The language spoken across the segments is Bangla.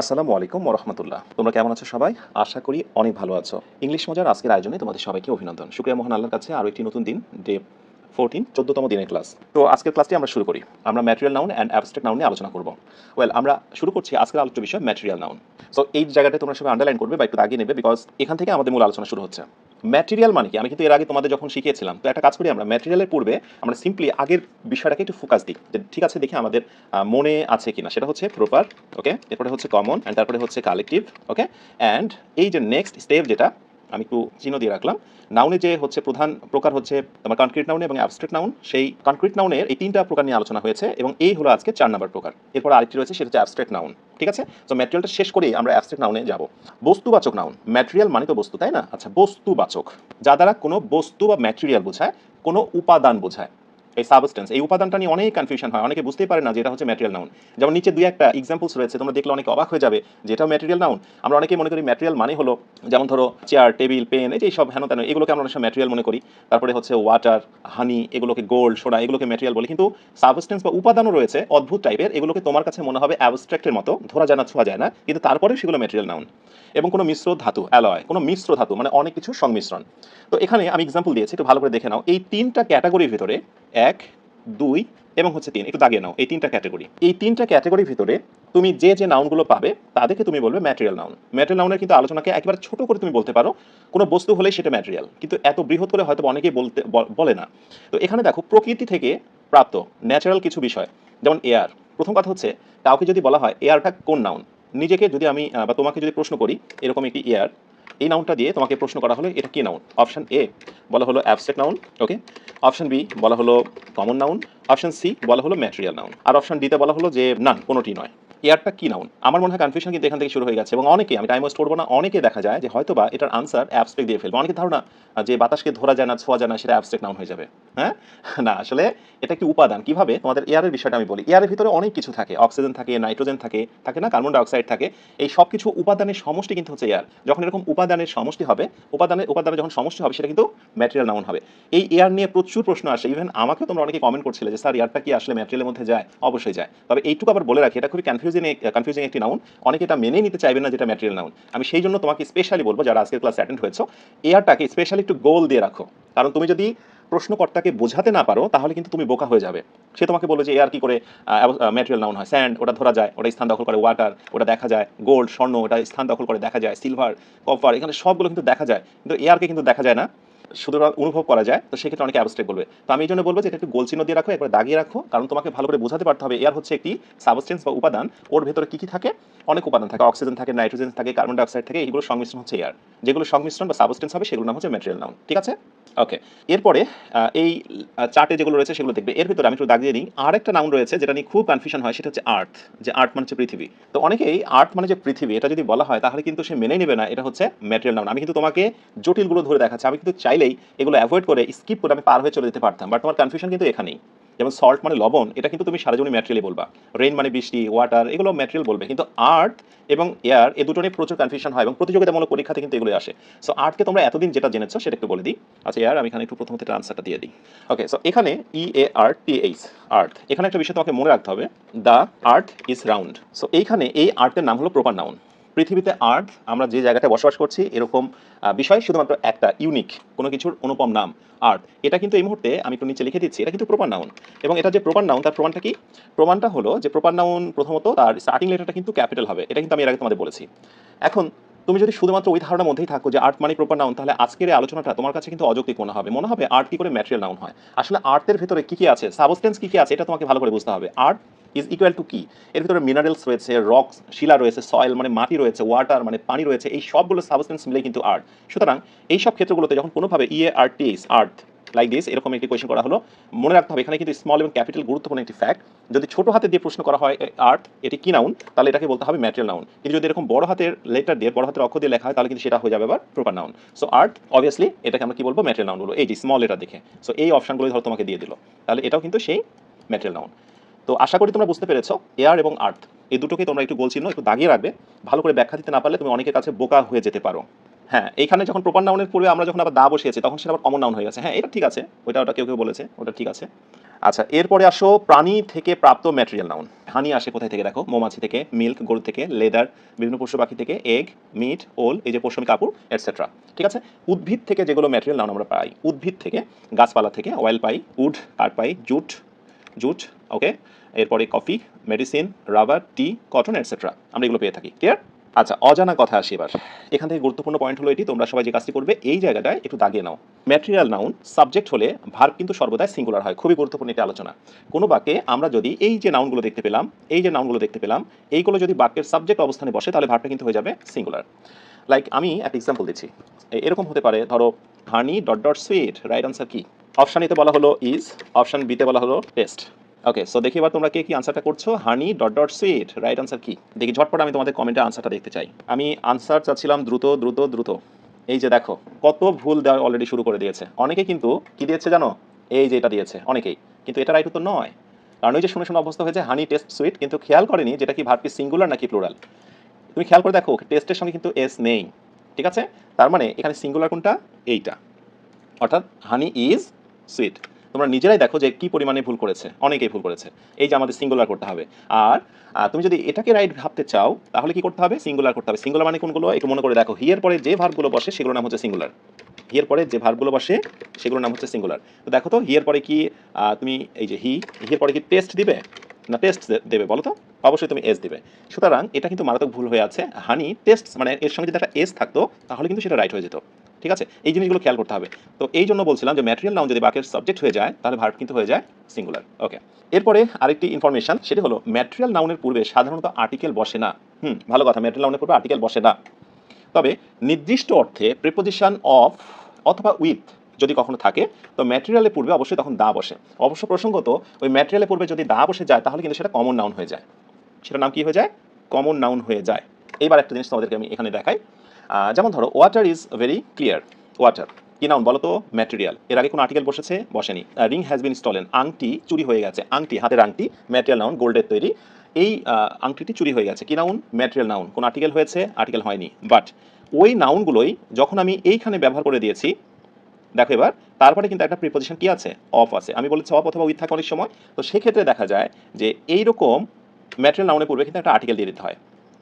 আসসালামু আলাইকুম ওয়া রাহমাতুল্লাহ। তোমরা কেমন আছো সবাই? আশা করি অনেক ভালো আছো। ইংলিশ মজার আজকের আয়োজনে তোমাদের সবাইকে অভিনন্দন। শুকরিয়া মহান আল্লাহর কাছে আরো একটি নতুন দিন, ডে 14, 14তম দিনের ক্লাস। তো আজকের ক্লাসটি আমরা শুরু করি। আমরা material noun and abstract noun নিয়ে আলোচনা করব। আমরা শুরু করছি আজকের আলোচ্য বিষয় ম্যাটেরিয়াল নাউন। সো এই জায়গাটা তোমরা সবাই আন্ডারলাইন করবে বা একটু দাগিয়ে নেবে বিকজ এখান থেকে আমাদের মূল আলোচনা শুরু হচ্ছে। ম্যাটেরিয়াল মানে কি? আমি কিন্তু এর আগে তোমাদের যখন শিখিয়েছিলাম, তো একটা কাজ করি আমরা ম্যাটেরিয়ালের পূর্বে আমরা সিম্পলি আগের বিষয়টাকে একটু ফোকাস দিই। যে ঠিক আছে দেখি আমাদের মনে আছে কিনা। সেটা হচ্ছে প্রপার, ওকে? এরপরে হচ্ছে কমন অ্যান্ড তারপরে হচ্ছে কালেকটিভ, ওকে? অ্যান্ড এই যে নেক্সট স্টেপ যেটা আমি একটু চিহ্ন দিয়ে রাখলাম, নাউনে যে হচ্ছে প্রধান প্রকার হচ্ছে তোমার কনক্রিট নাউন এবং অ্যাবস্ট্রাক্ট নাউন। সেই কনক্রিট নাউনের এই তিনটা প্রকার নিয়ে আলোচনা হয়েছে এবং এই হলো আজকে 4 নাম্বার প্রকার। এরপর আরেকটি রয়েছে, সেটা হচ্ছে অ্যাবস্ট্রাক্ট নাউন। ঠিক আছে? সো ম্যাটেরিয়ালটা শেষ করেই আমরা অ্যাবস্ট্রাক্ট নাউনে যাব। বস্তুবাচক নাউন, ম্যাটেরিয়াল মানে তো বস্তু, তাই না? আচ্ছা, বস্তুবাচক যা দ্বারা কোনো বস্তু বা ম্যাটেরিয়াল বোঝায়, কোনো উপাদান বোঝায়। এই সাবস্টেন্স, এই উপাদানটা নিয়ে অনেক কনফিউশন হয়, অনেকে বুঝতেই পারে না যে এটা হচ্ছে ম্যাটেরিয়াল নাউন। যেমন নিচে দুই একটা এক্সাম্পলস রয়েছে, তোমরা দেখলে অনেকে অবাক হয়ে যাবে যে এটাও ম্যাটেরিয়াল নাউন। আমরা অনেকেই মনে করি ম্যাটেরিয়াল মানে হলো, যেমন ধরো চেয়ার, টেবিল, পেন, এই যে সব হেন তেন, এগুলোকে আমরা অনেক সময় ম্যাটেরিয়াল মনে করি। তারপরে হচ্ছে ওয়াটার, হানি, এগুলোকে গোল্ড, সোডা, এগুলোকে ম্যাটেরিয়াল বলি। কিন্তু সাবস্টেন্স বা উপাদানও রয়েছে অদ্ভুত টাইপের, এগুলোকে তোমার কাছে মনে হবে অ্যাবস্ট্রাক্টের মতো, ধরা যায় না, ছোঁয়া যায় না, কিন্তু তারপরেও সেগুলো ম্যাটেরিয়াল নাউন। এবং কোনো মিশ্র ধাতু, অ্যালয়, কোনো মিশ্র ধাতু মানে অনেক কিছু সংমিশ্রণ। তো এখানে আমি এক্সাম্পল দিয়েছি, একটু ভালো করে দেখে নাও। এই তিনটা ক্যাটাগরির ভিতরে, 1, 2 এবং হচ্ছে 3, একটু দাগিয়ে নাও এই তিনটা ক্যাটাগরি। এই তিনটা ক্যাটাগরির ভিতরে তুমি যে যে নাউনগুলো পাবে তাদেরকে তুমি বলবে ম্যাটেরিয়াল নাউন। ম্যাটেরিয়াল নাউনের কিন্তু আলোচনাকে একেবারে ছোট করে তুমি বলতে পারো, কোনো বস্তু হলেই সেটা ম্যাটেরিয়াল, কিন্তু এত বৃহৎ করে হয়তো অনেকেই বলে না। তো এখানে দেখো, প্রকৃতি থেকে প্রাপ্ত ন্যাচারাল কিছু বিষয়, যেমন এয়ার। প্রথম কথা হচ্ছে, কাউকে যদি বলা হয় এয়ারটা কোন নাউন, নিজেকে যদি আমি বা তোমাকে যদি প্রশ্ন করি এরকম একটি এয়ার, এই নাউনটা দিয়ে তোমাকে প্রশ্ন করা হলো এটা কি নাউন, অপশন এ বলা হলো অ্যাবস্ট্রাক্ট নাউন, ওকে? অপশন বি বলা হলো কমন নাউন, অপশন সি বলা হলো ম্যাটেরিয়াল নাউন, আর অপশন ডিতে বলা হলো যে না, কোনোটি নয়। এয়ারটা কি নাউন? আমার মনে হয় কনফিউশন কিন্তু এখান থেকে শুরু হয়ে গেছে এবং অনেকে, আমি টাইম ওয়েস্ট করবো না, অনেকে দেখা যায় যে হয়তো বা এটার আনসার অ্যাবস্ট্রাক্ট দিয়ে ফেলবে। অনেকে ধারণা যে বাতাসকে ধরা যায় না, ছোঁয়া যায় না, সেটা অ্যাবস্ট্রাক্ট নাউন হয়ে যাবে। হ্যাঁ, না, আসলে এটা একটি উপাদান। কিভাবে? তোমাদের এয়ারের বিষয়টা আমি বলি। এয়ারের ভিতরে অনেক কিছু থাকে, অক্সিজেন থাকে, নাইট্রোজেন থাকে, থাকে না, কার্বন ডাইঅক্সাইড থাকে। এই সব কিছু উপাদানের সমষ্টি কিন্তু হচ্ছে এয়ার। যখন এরকম উপাদানের সমষ্টি হবে, উপাদানের যখন সমষ্টি হবে, সেটা কিন্তু ম্যাটেরিয়াল নাউন হবে। এই এয়ার নিয়ে প্রচুর প্রশ্ন আসে, ইভেন আমাকে তোমরা অনেকে কমেন্ট করছিলে যে স্যার এয়ারটা কি আসলে ম্যাটেরিয়ালের মধ্যে যায়? অবশ্যই যায়। তবে এইটুকু আবার বলে রাখি, এটা খুবই কনফিউজিং একটি নাউন। অনেকে এটা মেনেই নিতে চাইবে না যেটা ম্যাটেরিয়াল নাউন। আমি সেই জন্য তোমাকে স্পেশালি বলবো, যারা আজকের ক্লাস অ্যাটেন্ড হয়েছো, এয়ারটাকে স্পেশালি একটু গোল দিয়ে রাখো। কারণ তুমি যদি প্রশ্নকর্তাকে বোঝাতে না পারো তাহলে কিন্তু তুমি বোকা হয়ে যাবে। সে তোমাকে বলে যে এয়ার কি করে ম্যাটেরিয়াল নাউন হয়। স্যান্ড, ওটা ধরা যায়, ওটা স্থান দখল করে। ওয়াটার, ওটা দেখা যায়। গোল্ড, স্বর্ণ, ওটা স্থান দখল করে দেখা যায়। সিলভার, কপার, এখানে সবগুলো কিন্তু দেখা যায়, কিন্তু এয়ারকে কিন্তু দেখা যায় না, সুতরাং অনুভব করা যায়। তো সেক্ষেত্রে অনেকে অ্যাবস্ট্রাক্ট বলবে। তো আমি এই জন্য বলবো যে এটা একটু গোল চিহ্ন দিয়ে রাখো, একবার দাগিয়ে রাখো, কারণ তোমাকে ভালো করে বোঝাতে পারতে হবে এয়ার হচ্ছে একটি সাবস্টেন্স বা উপাদান। ওর ভেতরে কি কি থাকে? অনেক উপাদান থাকে, অক্সিজেন থাকে, নাইট্রোজেন থাকে, কার্বন ডাইঅক্সাইড থাকে, এগুলো সংমিশ্রণ হচ্ছে এয়ার। যেগুলো সংমিশ্রণ বা সাবস্টেন্স হবে সেগুলোর নাম হচ্ছে ম্যাটেরিয়াল নাউন। ঠিক আছে? ওকে। এরপরে এই চার্টে যেগুলো রয়েছে সেগুলো দেখবে। এর ভিতরে আমি একটু দাগ দিয়ে দিই, আরেকটা নাউন রয়েছে যেটা নিয়ে খুব কনফিউশন হয়, সেটা হচ্ছে আর্থ। যে আর্থ মানে হচ্ছে পৃথিবী। তো অনেকেই আর্থ মানে যে পৃথিবী, এটা যদি বলা হয় তাহলে কিন্তু সে মেনেই নেবে না এটা হচ্ছে ম্যাটেরিয়াল নাউন। আমি কিন্তু তোমাকে জটিলগুলো ধরে দেখাচ্ছি, আমি কিন্তু চাইলেই এগুলো অ্যাভয়েড করে স্কিপ করে আমি পার হয়ে চলে যেতে পারতাম, বাট তোমার কনফিউশন কিন্তু এখানেই। যেমন সল্ট মানে লবণ, এটা কিন্তু তুমি সারা জীবনে ম্যাটেরিয়ালই বলবা। রেইন মানে বৃষ্টি, ওয়াটার, এগুলো ম্যাটেরিয়াল বলবে। কিন্তু আর্থ এবং এয়ার, এই দুটো নিয়ে প্রচুর কনফিউশন হয় এবং প্রতিযোগিতামূলক পরীক্ষাতে কিন্তু এগুলো আসে। সো আর্থকে তোমরা এতদিন যেটা জেনেছো সেটা একটু বলে দিই। আচ্ছা, এয়ার আমি এখানে একটু প্রথমত এটা আনসারটা দিয়ে দিই। ওকে, সো এখানে EARTH, আর্থ। এখানে একটা বিষয় তোমাকে মনে রাখতে হবে, the earth is round. So এইখানে এই আর্থের নাম হলো প্রপার নাউন। পৃথিবীতে আর্থ, আমরা যে জায়গাটায় বসবাস করছি, এরকম বিষয় শুধুমাত্র একটা, ইউনিক কোনো কিছুর অনুপম নাম আর্থ। এটা কিন্তু এই মুহূর্তে আমি একটু নিচে লিখে দিচ্ছি, এটা কিন্তু প্রপার নাউন। এবং এটা যে প্রপার নাউন, তার প্রমাণটা কি? প্রমাণটা হলো যে প্রপার নাউন প্রথমত তার স্টার্টিং লেটারটা কিন্তু ক্যাপিটাল হবে, এটা কিন্তু আমি এর আগে তোমাদের বলেছি। এখন তুমি যদি শুধুমাত্র ওই ধারণার মধ্যেই থাকো যে আর্ট মানে প্রপার নাউন, তাহলে আজকের এই আলোচনাটা তোমার কাছে কিন্তু অযৌক্তিক মনে হবে আর্ট কি করে ম্যাটেরিয়াল নাউন হয়। আসলে আর্টের ভিতরে কি কি আছে, সাবস্টেন্স কি কি আছে, এটা তোমাকে ভালো করে বুঝতে হবে। আর্ট ইজ ইকুয়াল টু কি? এর ভিতরে মিনারেলস রয়েছে, রক্স, শিলা রয়েছে, সয়েল মানে মাটি রয়েছে, ওয়াটার মানে পানি রয়েছে, এই সবগুলো সাবস্টেন্স মিলে কিন্তু আর্ট। সুতরাং এই সব ক্ষেত্রগুলোতে যখন কোনোভাবে EARTH, আর্থ লাইক দিস এরকম একটি কোয়েশ্চেন করা হলো, মনে রাখতে হবে এখানে কিন্তু স্মল এবং ক্যাপিটাল গুরুত্বপূর্ণ একটি ফ্যাক্ট। যদি ছোট হাতে দিয়ে প্রশ্ন করা হয় আর্থ এটি কি নাউন, তাহলে এটাকে বলতে হবে ম্যাটেরিয়াল নাউন। কিন্তু যদি এরকম বড় হাতের লেটার দিয়ে, বড় হাতের অক্ষর দিয়ে লেখা হয়, তাহলে কিন্তু সেটা হয়ে যাবে আবার প্রপার নাউন। সো আর্থ অবভিয়াসলি এটাকে আমরা কি বলবো, ম্যাটেরিয়াল নাউন বলবো, এই যে স্মল লেটার দেখে। সো এই অপশনগুলো ধরো তোমাকে দিয়ে দিল, তাহলে এটাও কিন্তু সেই ম্যাটেরিয়াল নাউন। তো আশা করি তোমরা বুঝতে পেরেছো, এয়ার এবং আর্থ এই দুটোকে তোমরা একটু গোল চিহ্ন একটু দাগিয়ে রাখবে। ভালো করে ব্যাখ্যা দিতে না পারলে তুমি অনেকের কাছে বোকা হয়ে যেতে পারো। হ্যাঁ, এইখানে যখন প্রপার নাউনের পূর্বে আমরা যখন আবার দা বসিয়েছি, তখন সেটা আবার কমন নাউন হয়ে গেছে। হ্যাঁ, এটা ঠিক আছে, ওটা কেউ কেউ বলেছে, ওটা ঠিক আছে। আচ্ছা, এরপরে আসো প্রাণী থেকে প্রাপ্ত ম্যাটেরিয়াল নাউন। হানি আসে কোথায় থেকে দেখো, মৌমাছি থেকে, মিল্ক গরু থেকে, লেদার বিভিন্ন পশু পাখি থেকে, এগ মিট ওল এই যে পশমি কাপড় এটসেট্রা। ঠিক আছে, উদ্ভিদ থেকে যেগুলো ম্যাটেরিয়াল নাউন আমরা পাই, উদ্ভিদ থেকে গাছপালা থেকে অয়েল পাই, উড কাঠ পাই, জুট জুট ওকে, এরপরে কফি, মেডিসিন, রাবার, টি, কটন এটসেট্রা আমরা এগুলো পেয়ে থাকি। ক্লিয়ার? আচ্ছা, অজানা কথা আসি এবার। এখান থেকে গুরুত্বপূর্ণ পয়েন্ট হলো এটি, তোমরা সবাই যে কাজটি করবে এই জায়গাটায় একটু দাগিয়ে নাও। ম্যাটেরিয়াল নাউন সাবজেক্ট হলে ভার্ব কিন্তু সর্বদাই সিঙ্গুলার হয়। খুবই গুরুত্বপূর্ণ এটা আলোচনা। কোনো বাক্যে আমরা যদি এই যে নাউনগুলো দেখতে পেলাম, এই যে নাউনগুলো দেখতে পেলাম, এইগুলো যদি বাক্যের সাবজেক্ট অবস্থানে বসে তাহলে ভার্বটা কিন্তু হয়ে যাবে সিঙ্গুলার। লাইক আমি একটা এক্সাম্পল দিচ্ছি, এরকম হতে পারে, ধরো honey dot dot sweet, right answer কি? অপশান এতে বলা হলো ইজ, অপশান বিতে বলা হলো টেস্ট। ওকে, সো দেখি এবার তোমরা কে কি আনসারটা করছো। Honey dot dot sweet, right answer কি? দেখি ঝটপট আমি তোমাদের কমেন্টে আনসারটা দেখতে চাই। আমি আনসার চাচ্ছিলাম দ্রুত দ্রুত দ্রুত। এই যে দেখো কত ভুল দেওয়া অলরেডি শুরু করে দিয়েছে। অনেকে কিন্তু কি দিয়েছে জানো, এই যে এটা দিয়েছে অনেকেই, কিন্তু এটা রাইট উত্তর নয়। কারণ ওই যে শুনে শুনে অবস্থা হয়েছে হানি টেস্ট সুইট, কিন্তু খেয়াল করেনি যেটা কি ভার্ব কি সিঙ্গুলার নাকি প্লুরাল। তুমি খেয়াল করে দেখো টেস্টের সঙ্গে কিন্তু এস নেই। ঠিক আছে, তার মানে এখানে সিঙ্গুলার কোনটা, এইটা, অর্থাৎ হানি ইজ সুইট। তোমরা নিজেরাই দেখো যে কি পরিমাণে ভুল করেছে, অনেকেই ভুল করেছে। এই যে আমাদের সিঙ্গুলার করতে হবে। আর তুমি যদি এটাকে রাইট ভাবতে চাও তাহলে কি করতে হবে, সিঙ্গুলার করতে হবে। সিঙ্গুলার মানে কোনগুলো একটু মনে করে দেখো, হিয়ের পরে যে ভার্বগুলো বসে সেগুলোর নাম হচ্ছে সিঙ্গুলার। হিয়ের পরে যে ভার্বগুলো বসে সেগুলোর নাম হচ্ছে সিঙ্গুলার। তো দেখো তো হিয়ের পরে কি তুমি এই যে হিয়ের পরে কি টেস্ট দিবে না টেস্ট দেবে বলো তো? অবশ্যই তুমি এস দিবে। সুতরাং এটা কিন্তু মারাত্মক ভুল হয়ে আছে। হানি টেস্ট মানে এর সঙ্গে যদি একটা এস থাকতো তাহলে কিন্তু সেটা রাইট হয়ে যেত। ঠিক আছে, এই জিনিসগুলো খেয়াল করতে হবে। তো এই জন্য বলছিলাম যে ম্যাটেরিয়াল নাউন যদি বাক্যের সাবজেক্ট হয়ে যায় তাহলে ভার্ব কিন্তু হয়ে যায় সিঙ্গুলার। ওকে, এরপরে আরেকটি ইনফরমেশন, সেটা হলো ম্যাটেরিয়াল নাউনের পূর্বে সাধারণত আর্টিকেল বসে না। ভালো কথা, ম্যাটেরিয়াল নাউনের পূর্বে আর্টিকেল বসে না। তবে নির্দিষ্ট অর্থে প্রিপোজিশন অফ অথবা উইথ যদি কখনো থাকে তো ম্যাটেরিয়ালের পূর্বে অবশ্যই তখন দা বসে। অবশ্য প্রসঙ্গত ওই ম্যাটেরিয়ালের পূর্বে যদি দা বসে যায় তাহলে কিন্তু সেটা কমন নাউন হয়ে যায়। সেটার নাম কি হয়ে যায়, কমন নাউন হয়ে যায়। এইবার একটা জিনিস তোমাদেরকে আমি এখানে দেখাই। যেমন ধরো water is very clear, water কি নাউন বলো তো, ম্যাটেরিয়াল। এর আগে কোনো আর্টিকেল বসেছে, বসেনি। রিং হ্যাজ বিন স্টলেন, আংটি চুরি হয়ে গেছে। আংটি হাতের আংটি, ম্যাটেরিয়াল নাউন, গোল্ডের তৈরি। এই আংটিটি চুরি হয়ে গেছে, কি নাউন, ম্যাটেরিয়াল নাউন। কোন আর্টিকেল হয়েছে, আর্টিকেল হয়নি। বাট ওই নাউনগুলোই যখন আমি এইখানে ব্যবহার করে দিয়েছি, দেখো এবার তারপরে কিন্তু একটা প্রিপোজিশন কি আছে, অফ আছে। আমি বলেছি অফ অথবা উইথ থাকে অনেক সময়। তো সেক্ষেত্রে দেখা যায় যে এইরকম ম্যাটেরিয়াল নাউনের পূর্বে কিন্তু একটা আর্টিকেল দিয়ে দিতে হয়,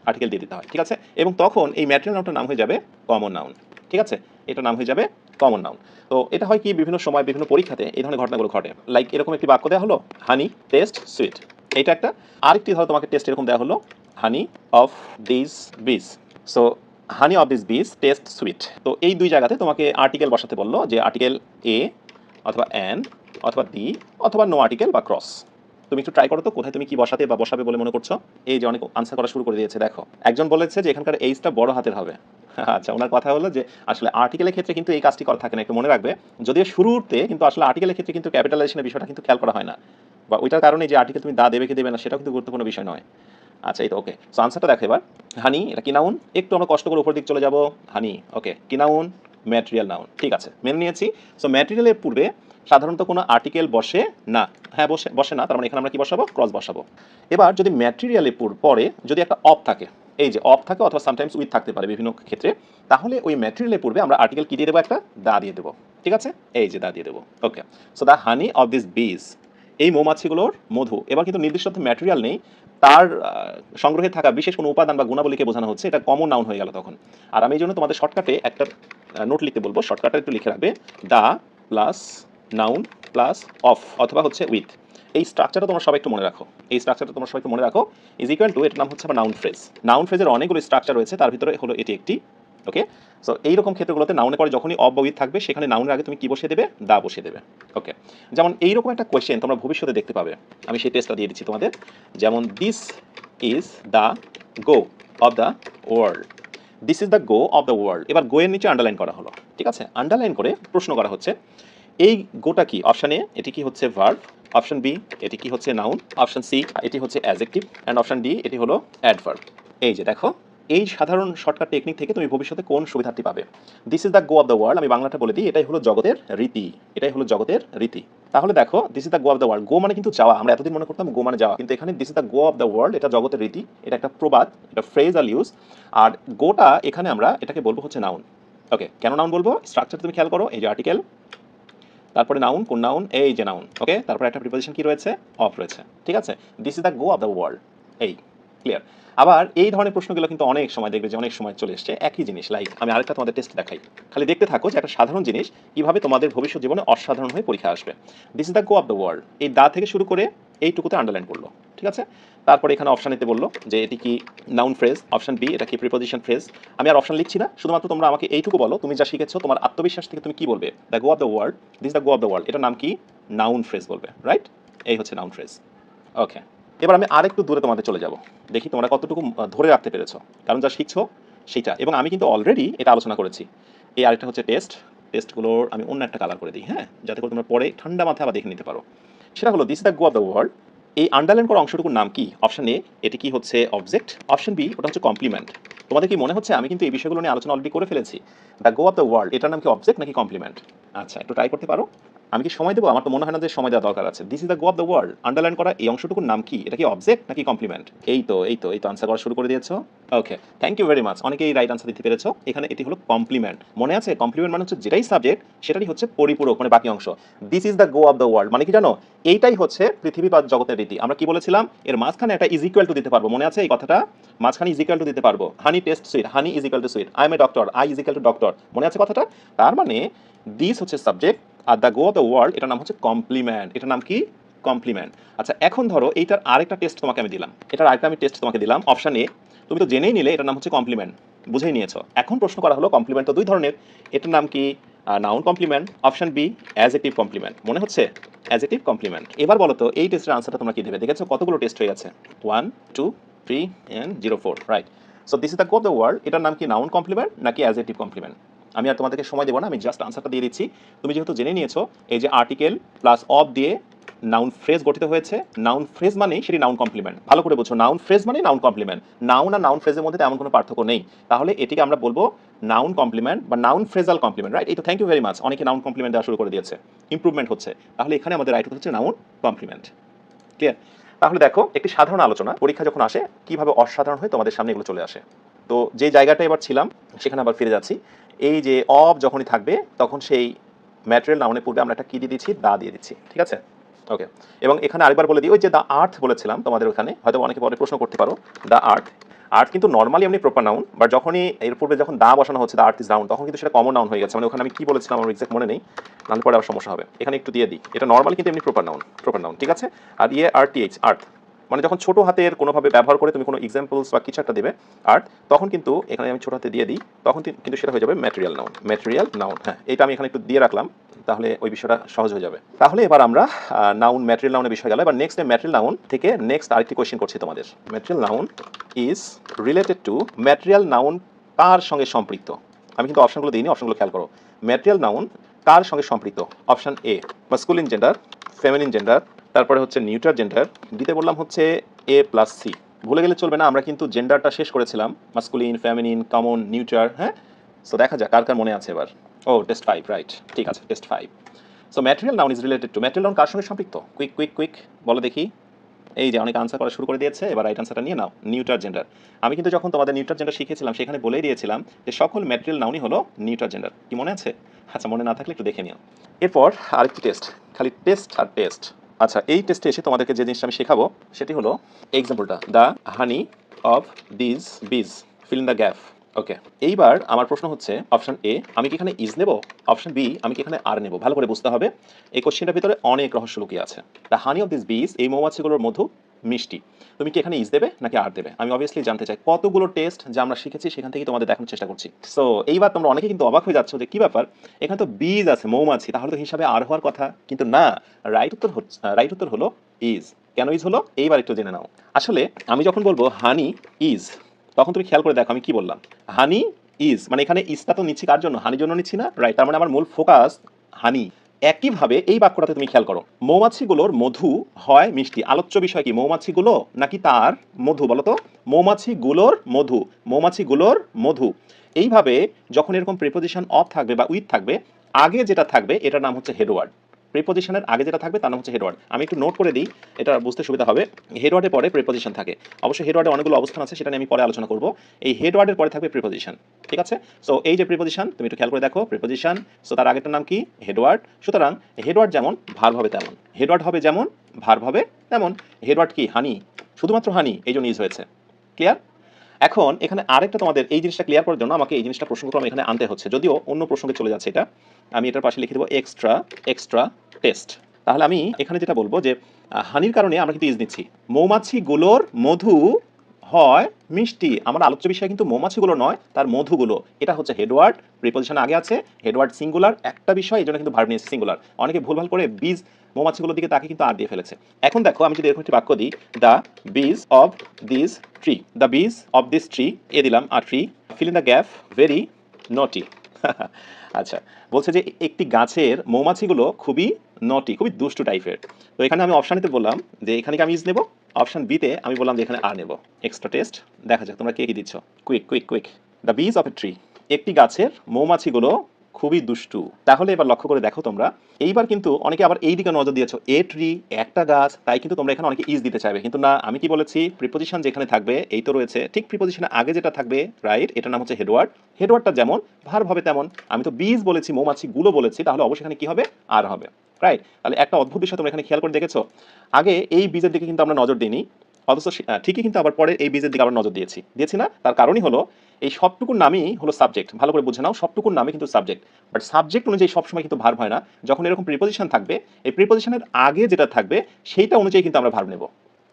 আর্টিকেল দিয়ে দিতে হয়। ঠিক আছে, এবং তখন এই ম্যাটেরিয়াল নাউনটার নাম হয়ে যাবে কমন নাউন। ঠিক আছে, এটা নাম হয়ে যাবে কমন নাউন। তো এটা হয় কি বিভিন্ন সময় বিভিন্ন পরীক্ষাতে এই ধরনের ঘটনাগুলো ঘটে। লাইক এরকম একটি বাক্য দেওয়া হলো, হানি টেস্ট সুইট, এইটা একটা। আরেকটি ধরো তোমাকে টেস্ট এরকম দেওয়া হলো, হানি অফ দিস বিস। সো হানি অফ দিস বিস টেস্ট সুইট। তো এই দুই জায়গাতে তোমাকে আর্টিকেল বসাতে বললো, যে আর্টিকেল এ অথবা অ্যান অথবা দি অথবা নো আর্টিকেল বা ক্রস। তুমি একটু ট্রাই করো তো কোথায় তুমি কি বসাতে বা বসাবে বলে মনে করছো। এই যে অনেক আনসার করা শুরু করে দিয়েছে। দেখো একজন বলেছে যে এখানকার এইচটা বড় হাতের হবে। আচ্ছা, ওনার কথা হলো যে আসলে আর্টিকেলের ক্ষেত্রে কিন্তু এই কাজটি করা থাকে না, একটু মনে রাখবে। যদিও শুরুতে কিন্তু আসলে আর্টিকেলের ক্ষেত্রে কিন্তু ক্যাপিটালাইজেশনের বিষয়টা কিন্তু খেয়াল করা হয় না, বা ওইটার কারণে যে আর্টিকেল তুমি দা দেবে কি দেবে না সেটাও কিন্তু গুরুত্বপূর্ণ বিষয় নয়। আচ্ছা, এই তো ওকে। সো আনসারটা দেখো এবার, হানি এটা কি নাউন, একটু আমরা কষ্ট করে উপর দিক চলে যাব। হানি ওকে, কি নাউন, ম্যাটেরিয়াল নাউন। ঠিক আছে, মেনে নিয়েছি। সো ম্যাটেরিয়ালের পূর্বে সাধারণত কোনো আর্টিকেল বসে না। হ্যাঁ, বসে বসে না, তার মানে এখানে আমরা কি বসাবো, ক্রস বসাবো। এবার যদি ম্যাটেরিয়ালের পরে যদি একটা অফ থাকে, এই যে অফ থাকে অথবা সামটাইমস উইথ থাকতে পারে বিভিন্ন ক্ষেত্রে, তাহলে ওই ম্যাটেরিয়ালের পূর্বে আমরা আর্টিকেল কি দিয়ে দেবো, একটা দা দিয়ে দেবো। ঠিক আছে, এই যে দা দিয়ে দেবো। Okay, so the honey of this bees, এই মৌমাছিগুলোর মধু। এবার কিন্তু নির্দিষ্ট ম্যাটেরিয়াল নেই, তার সংগ্রহে থাকা বিশেষ কোনো উপাদান বা গুণাবলীকে বোঝানো হচ্ছে, এটা কমন নাউন হয়ে গেল তখন। আর আমি এই জন্য তোমাদের শর্টকাটে একটা নোট লিখতে বলবো, শর্টকাটে একটু লিখে রাখবে, the plus noun plus of অথবা হচ্ছে উইথ। এই স্ট্রাকচারটা তোমরা সবাই একটু মনে রাখো, এই স্ট্রাকচারটা তোমরা সবাই একটু মনে রাখো, ইজ ইকুয়াল টু, এটার নাম হচ্ছে নাউন ফ্রেজ। নাউন ফ্রেজের অনেকগুলো স্ট্রাকচার রয়েছে, তার ভিতরে হলো এটি একটি। ওকে, সো এইরকম ক্ষেত্রগুলোতে নাউনের পরে যখনই অফ বা উইথ থাকবে সেখানে নাউনের আগে তুমি কি বসিয়ে দেবে, দা বসিয়ে দেবে। ওকে, যেমন এইরকম একটা কোয়েশ্চেন তোমরা ভবিষ্যতে দেখতে পাবে, আমি সেই টেস্টটা দিয়ে দিচ্ছি তোমাদের। যেমন this is the go of the world, this is the go of the world. এবার গো এর নিচে আন্ডারলাইন করা হলো। ঠিক আছে, আন্ডারলাইন করে প্রশ্ন করা হচ্ছে, এই গোটা কি। অপশন এ এটি কি হচ্ছে ভার্ব, অপশন বি এটি কি হচ্ছে নাউন, অপশন সি এটি হচ্ছে অ্যাডজেক্টিভ, অ্যান্ড অপশন ডি এটি হলো অ্যাডভার্ব। এই যে দেখো, এই সাধারণ শর্টকাট টেকনিক থেকে তুমি ভবিষ্যতে কোন সুবিধাটি পাবে। This is the go of the world, আমি বাংলাটা বলে দিই, এটাই হলো জগতের রীতি, এটাই হলো জগতের রীতি। তাহলে দেখো, this is the go of the world, go মানে কিন্তু যাওয়া। আমরা এতদিন মনে করতাম গো মানে যাওয়া, কিন্তু এখানে this is the go of the world, এটা জগতের রীতি, এটা একটা প্রবাদ, এটা ফ্রেজাল ইউজ। আর গোটা এখানে আমরা এটাকে বলবো হচ্ছে নাউন। ওকে, কেন নাউন বলবো, স্ট্রাকচার তুমি খেয়াল করো, এই যে আর্টিকেল, তারপরে নাউন, কোন নাউন? এই যে নাউন। ওকে, তারপরে একটা প্রিপোজিশন কি রয়েছে? অফ রয়েছে। ঠিক আছে, this is the go of the world. এই ক্লিয়ার। আবার এই ধরনের প্রশ্নগুলো কিন্তু অনেক সময় দেখবে যে অনেক সময় চলে এসছে একই জিনিস। লাইক আমি আরেকটা তোমাদের টেস্ট দেখাই, খালি দেখতে থাকো যে একটা সাধারণ জিনিস কিভাবে তোমাদের ভবিষ্যৎ জীবনে অসাধারণ হয়ে পরীক্ষা আসবে। This is the go of the world, এই দা থেকে শুরু করে এইটুকুতে আন্ডারলাইন করলো। ঠিক আছে, তারপরে এখানে অপশন এতে বললো যে এটি কি নাউন ফ্রেজ, অপশন বি এটা কি প্রিপোজিশন ফ্রেজ। আমি আর অপশন লিখছি না, শুধুমাত্র তোমরা আমাকে এইটুকু বলো তুমি যা শিখেছো তোমার আত্মবিশ্বাস থেকে তুমি কি বলবে? The go of the world, this the go of the world, এটার নাম কি? নাউন ফ্রেজ বলবে। রাইট, এই হচ্ছে নাউন ফ্রেজ। ওকে, এবার আমি আরেকটু দূরে তোমাদের চলে যাব, দেখি তোমরা কতটুকু ধরে রাখতে পেরেছো, কারণ যা শিখছো সেটা। এবং আমি কিন্তু অলরেডি এটা আলোচনা করেছি। এই আরেকটা হচ্ছে টেস্ট, টেস্টগুলোর আমি অন্য একটা কালার করে দিই, হ্যাঁ, যাতে করে তোমরা পরে ঠান্ডা মাথায় আবার দেখে নিতে পারো। সেটা হলো this the go of the world, এই আন্ডারলাইন করা অংশটুকুর নাম কি? অপশন এ এটি কি হচ্ছে অবজেক্ট, অপশন বি ওটা হচ্ছে কমপ্লিমেন্ট। তোমাদের কি মনে হচ্ছে আমি কিন্তু এই বিষয়গুলো নিয়ে আলোচনা অলরেডি করে ফেলেছি? The go of the world এটার নাম কি অবজেক্ট নাকি কমপ্লিমেন্ট? আচ্ছা, একটু ট্রাই করতে পারো। আমি কি সময় দেবো? আমার তো মনে হয় না যে সময় দেওয়া দরকার আছে। This is the go of the world, underline করা এই অংশটুকুর নাম কি? এটা কি অবজেক্ট নাকি কমপ্লিমেন্ট? এই তো আনসার করা শুরু করে দিয়েছো। ওকে, থ্যাংক ইউ ভেরি মাচ, অনেকেই রাইট আনসার দিতে পেরেছো। এখানে এটি হলো কমপ্লিমেন্ট। মনে আছে কমপ্লিমেন্ট মানে হচ্ছে যেটাই সাবজেক্ট সেটাই হচ্ছে পরিপূরক, মানে বাকি অংশ। This is the go of the world মানে কি জানো? এইটাই হচ্ছে পৃথিবী বা জগতের রীতি। আমরা কি বলেছিলাম? এর মাঝখানে একটা ইজ ইকুয়াল টু দিতে পারবো, মনে আছে এই কথাটা? মাঝখানে ইজ ইকুয়াল টু দিতে পারবো। Honey taste sweet, honey is equal to sweet. I M a doctor, I is equal to doctor, মনে আছে কথাটা? তার মানে দিস হচ্ছে subject are the go of the world এটার নাম হচ্ছে কমপ্লিমেন্ট। এটার নাম কি? কমপ্লিমেন্ট। আচ্ছা, এখন ধরো এইটার আরেকটা টেস্ট তোমাকে আমি দিলাম, এটার আরেকটা আমি টেস্ট তোমাকে দিলাম। অপশন এ তুমি তো জেনেই নিলে এটার নাম হচ্ছে কমপ্লিমেন্ট, বুঝেই নিয়েছো। এখন প্রশ্ন করা হলো কমপ্লিমেন্ট তো দুই ধরনের, এটার নাম কি? Noun complement, option B adjective complement. মনে হচ্ছে অ্যাডজেক্টিভ কমপ্লিমেন্ট। এবার বলো তো এই টেস্টের আনসারটা তোমরা কি দেবে? দেখেছো কতগুলো টেস্ট হয়ে গেছে? 1 2 3 and 0 4, right. So this is the go of the world, এটার নাম কি নাউন কমপ্লিমেন্ট নাকি অ্যাডজেক্টিভ কমপ্লিমেন্ট? আমি আর তোমাদেরকে সময় দেবো না, আমি জাস্ট আনসারটা দিয়ে দিচ্ছি। তুমি যেহেতু জেনে নিয়েছো এই যে আর্টিকেল প্লাস অফ দিয়ে নাউন ফ্রেজ গঠিত হয়েছে, নাউন ফ্রেজ মানেই সেটি নাউন কমপ্লিমেন্ট। ভালো করে বুঝো, নাউন ফ্রেজ মানে নাউন কমপ্লিমেন্ট। নাউন আর নাউন ফ্রেজের মধ্যে তেমন কোনো পার্থক্য নেই। তাহলে এটিকে আমরা বলবো নাউন কমপ্লিমেন্ট বা নাউন ফ্রেজাল কমপ্লিমেন্ট। রাইট, এই তো থ্যাংক ইউ ভেরি মাচ, অনেকে নাউন কমপ্লিমেন্ট দেওয়া শুরু করে দিয়েছে, ইমপ্রুভমেন্ট হচ্ছে। তাহলে এখানে আমাদের রাইট হচ্ছে নাউন কমপ্লিমেন্ট। ক্লিয়ার? তাহলে দেখো একটি সাধারণ আলোচনা, পরীক্ষা যখন আসে কিভাবে অসাধারণ হয়ে তোমাদের সামনে এগুলো চলে আসে। তো যে জায়গাটা এবার ছিলাম সেখানে আবার ফিরে যাচ্ছি। এই যে অফ যখনই থাকবে তখন সেই ম্যাটেরিয়াল নাউনের পূর্বে আমরা একটা কি দিয়ে দিচ্ছি? দা দিয়ে দিচ্ছি। ঠিক আছে, ওকে। এবং এখানে আরেকবার বলে দিই, ওই যে দ্য আর্থ বলেছিলাম তোমাদের, ওখানে হয়তো অনেকে পরে প্রশ্ন করতে পারো দ্য আর্থ। আর্থ কিন্তু নর্মালি এমনি প্রপার নাউন, বাট যখনই এর পূর্বে যখন দা বসানো হচ্ছে দ্য আর্থ ইজ রাউন্ড, তখন কিন্তু সেটা কমন নাউন হয়ে গেছে। মানে ওখানে আমি কি বলেছিলাম আমার এক্সাক্ট মনে নেই, নাহলে পরে আবার সমস্যা হবে। এখানে একটু দিয়ে দিই, এটা নর্মালি কিন্তু এমনি প্রপার নাউন, ঠিক আছে। আর ইয়ে আর টি এইচ, আর্থ, মানে যখন ছোট হাতের কোনোভাবে ব্যবহার করে তুমি কোনো এক্সাম্পলস বা কিছু একটা দেবে আর্ট, তখন কিন্তু এখানে আমি ছোট হাতে দিয়ে দিই, তখন কিন্তু সেটা হয়ে যাবে ম্যাটেরিয়াল নাউন। হ্যাঁ, এটা আমি এখানে একটু দিয়ে রাখলাম, তাহলে ওই বিষয়টা সহজ হয়ে যাবে। তাহলে এবার আমরা নাউন ম্যাটেরিয়াল নাউনের বিষয় গেল। এবার নেক্সট ম্যাটেরিয়াল নাউন থেকে নেক্সট আরেকটি কোয়েশ্চেন করছি তোমাদের। Material noun is related to, material noun কার সঙ্গে সম্পৃক্ত? আমি কিন্তু অপশনগুলো দিইনি, অপশনগুলো খেয়াল করো। ম্যাটেরিয়াল নাউন কার সঙ্গে সম্পৃক্ত? Option A masculine gender, feminine gender, তারপরে হচ্ছে নিউট্রাল জেন্ডার, দিতে বললাম হচ্ছে এ প্লাস সি। ভুলে গেলে চলবে না, আমরা কিন্তু জেন্ডারটা শেষ করেছিলাম, মাস্কুলিন, ফেমিনিন, কমন, নিউট্রাল। হ্যাঁ, সো দেখা যাক কার কার মনে আছে এবার। ও টেস্ট 5, রাইট, ঠিক আছে, test 5। So material noun is related to, material noun কার সঙ্গে সম্পৃক্ত? কুইক বলো দেখি। এই যে অনেক আনসার করা শুরু করে দিয়েছে, এবার রাইট আনসারটা নিয়ে নাও, নিউট্রাল জেন্ডার। আমি কিন্তু যখন তোমাদের নিউট্রাল জেন্ডার শিখেছিলাম সেখানে বলেই দিয়েছিলাম যে সকল ম্যাটেরিয়াল নাউনই হলো নিউট্রাল জেন্ডার। কি মনে আছে? আচ্ছা, মনে না থাকলে একটু দেখে নিও। এরপর আরেকটি টেস্ট, খালি টেস্ট আর টেস্ট। আচ্ছা, এই টেস্টে এসে তোমাদেরকে যে জিনিসটা আমি শেখাবো সেটি হলো এক্সাম্পলটা, দ্য হানি অফ দিস বিজ, ফিল ইন দ্য গ্যাপ। ওকে, এইবার আমার প্রশ্ন হচ্ছে অপশন এ আমি কি এখানে ইজ নেব, অপশন বি আমি কি এখানে আর নেব? ভালো করে বুঝতে হবে, এই কোশ্চেনটার ভিতরে অনেক রহস্য লুকিয়ে আছে। The honey of this bees, এই মৌমাছিগুলোর মধু মিষ্টি, তুমি কি এখানে ইজ দেবে নাকি আর দেবে? আমি অবভিয়াসলি জানতে চাই। কতগুলো টেস্ট যা আমরা শিখেছি সেখান থেকে তোমাদের দেখানোর চেষ্টা করছি। সো এইবার তোমরা অনেকে কিন্তু অবাক হয়ে যাচ্ছ যে কি ব্যাপার, এখানে তো বীজ আছে, মৌমাছি, তাহলে তো হিসাবে আর হওয়ার কথা, কিন্তু না, রাইট উত্তর হলো ইজ। কেন ইজ হলো এইবার একটু জেনে নাও। আসলে আমি যখন বলবো হানি ইজ, তখন তুমি খেয়াল করে দেখো আমি কি বললাম। হানি ইজ মানে এখানে ইজটা তো নিচ্ছি কার জন্য? হানির জন্য নিচ্ছি না, রাইট? তার মানে আমার মূল ফোকাস হানি। একইভাবে এই বাক্যটাতে তুমি খেয়াল করো, মৌমাছিগুলোর মধু হয় মিষ্টি। আলোচ্য বিষয় কি মৌমাছিগুলো নাকি তার মধু? বলো তো, মৌমাছিগুলোর মধু। এইভাবে যখন এরকম প্রিপোজিশন অফ থাকবে বা উইথ থাকবে, আগে যেটা থাকবে এটার নাম হচ্ছে হেডওয়ার্ড। প্রিপোজিশনের আগে যেটা থাকবে তার নাম হচ্ছে হেডওয়ার্ড। আমি একটু নোট করে দিই, এটা বুঝতে সুবিধা হবে। হেডওয়ার্ডের পরে প্রিপোজিশন থাকে, অবশ্যই হেডওয়ার্ডে অনেকগুলো অবস্থান আছে, সেটা নিয়ে আমি পরে আলোচনা করব। এই হেডওয়ার্ডের পরে থাকবে প্রিপোজিশন, ঠিক আছে? সো এই যে প্রিপোজিশন, তুমি একটু খেয়াল করে দেখো, প্রিপোজিশন, সো তার আগেরটার নাম কি? হেডওয়ার্ড। সুতরাং হেডওয়ার্ড যেমন ভার্ব হবে তেমন, হেডওয়ার্ড হবে যেমন ভার্ব হবে তেমন। হেডওয়ার্ড কি? হানি, শুধুমাত্র হানি, এই জন্য ইউজ হয়েছে। ক্লিয়ার? এখন এখানে আরেকটা তোমাদের এই জিনিসটা ক্লিয়ার করার জন্য আমাকে এই জিনিসটা প্রসঙ্গক্রমে এখানে আনতে হচ্ছে, যদিও অন্য প্রসঙ্গে চলে যাচ্ছে এটা। আমি এটার পাশে লিখে দেবো এক্সট্রা টেস্ট। তাহলে আমি এখানে যেটা বলবো যে হানির কারণে আমরা কিন্তু ইজ নিচ্ছি, মৌমাছিগুলোর মধু হয় মিষ্টি। আমার আলোচ্য বিষয় কিন্তু মৌমাছিগুলো নয়, তার মধুগুলো। এটা হচ্ছে হেডওয়ার্ড, প্রিপোজিশন আগে আছে, হেডওয়ার্ড সিঙ্গুলার একটা বিষয়, এই জন্য কিন্তু ভার্ব নিয়েছে সিঙ্গুলার। অনেকে ভুলভাল করে বীজ মৌমাছিগুলোর দিকে তাকে কিন্তু আর দিয়ে ফেলেছে। এখন দেখো আমি যদি এরকম একটি বাক্য দিই, the bees of this tree, the bees of this tree, এ দিলাম আর tree, fill in the gap, very naughty. আচ্ছা, বলছে যে একটি গাছের মৌমাছিগুলো খুবই নটি, খুবই দুষ্টু টাইপের। তো এখানে আমি অপশানিতে বললাম যে এখানে কি আমি ইজ নেব, অপশন বিতে আমি বললাম যে এখানে আর নেব। এক্সট্রা টেস্ট, দেখা যাক তোমরা কে কি দিচ্ছ। Quick. The bees of a tree, একটি গাছের মৌমাছিগুলো খুবই দুষ্টু। তাহলে এবার লক্ষ্য করে দেখো তোমরা, এইবার কিন্তু অনেকে আবার এই দিকে নজর দিয়েছো, এ ট্রি একটা গাছ, তাই কিন্তু তোমরা এখানে অনেকে ইজ দিতে চাইবে, কিন্তু না, আমি কি বলেছি, প্রিপোজিশন যেখানে থাকবে এই তো রয়েছে, ঠিক প্রিপোজিশনের আগে যেটা থাকবে, রাইট, এটার নাম হচ্ছে হেডওয়ার্ড। হেডওয়ার্ডটা যেমন ভার্ব হবে তেমন। আমি তো বীজ বলেছি, মৌমাছিগুলো বলেছি, তাহলে অবশ্যই এখানে কি হবে? আর হবে, রাইট। তাহলে একটা অদ্ভুত বিষয় তোমরা এখানে খেয়াল করে দেখেছো, আগে এই বীজের দিকে কিন্তু আমরা নজর দিইনি, অথচ ঠিকই কিন্তু আবার পরে এই বীজের দিকে আবার নজর দিয়েছি না? তার কারণই হলো এই সবটুকুর নামই হলো সাবজেক্ট। ভালো করে বুঝে নাও, সবটুকুর নামই কিন্তু সাবজেক্ট, বাট সাবজেক্ট অনুযায়ী সবসময় কিন্তু ভার্ব হয় না। যখন এরকম প্রিপোজিশন থাকবে, এই প্রিপোজিশনের আগে যেটা থাকবে সেইটা অনুযায়ী কিন্তু আমরা ভার্ব নেব।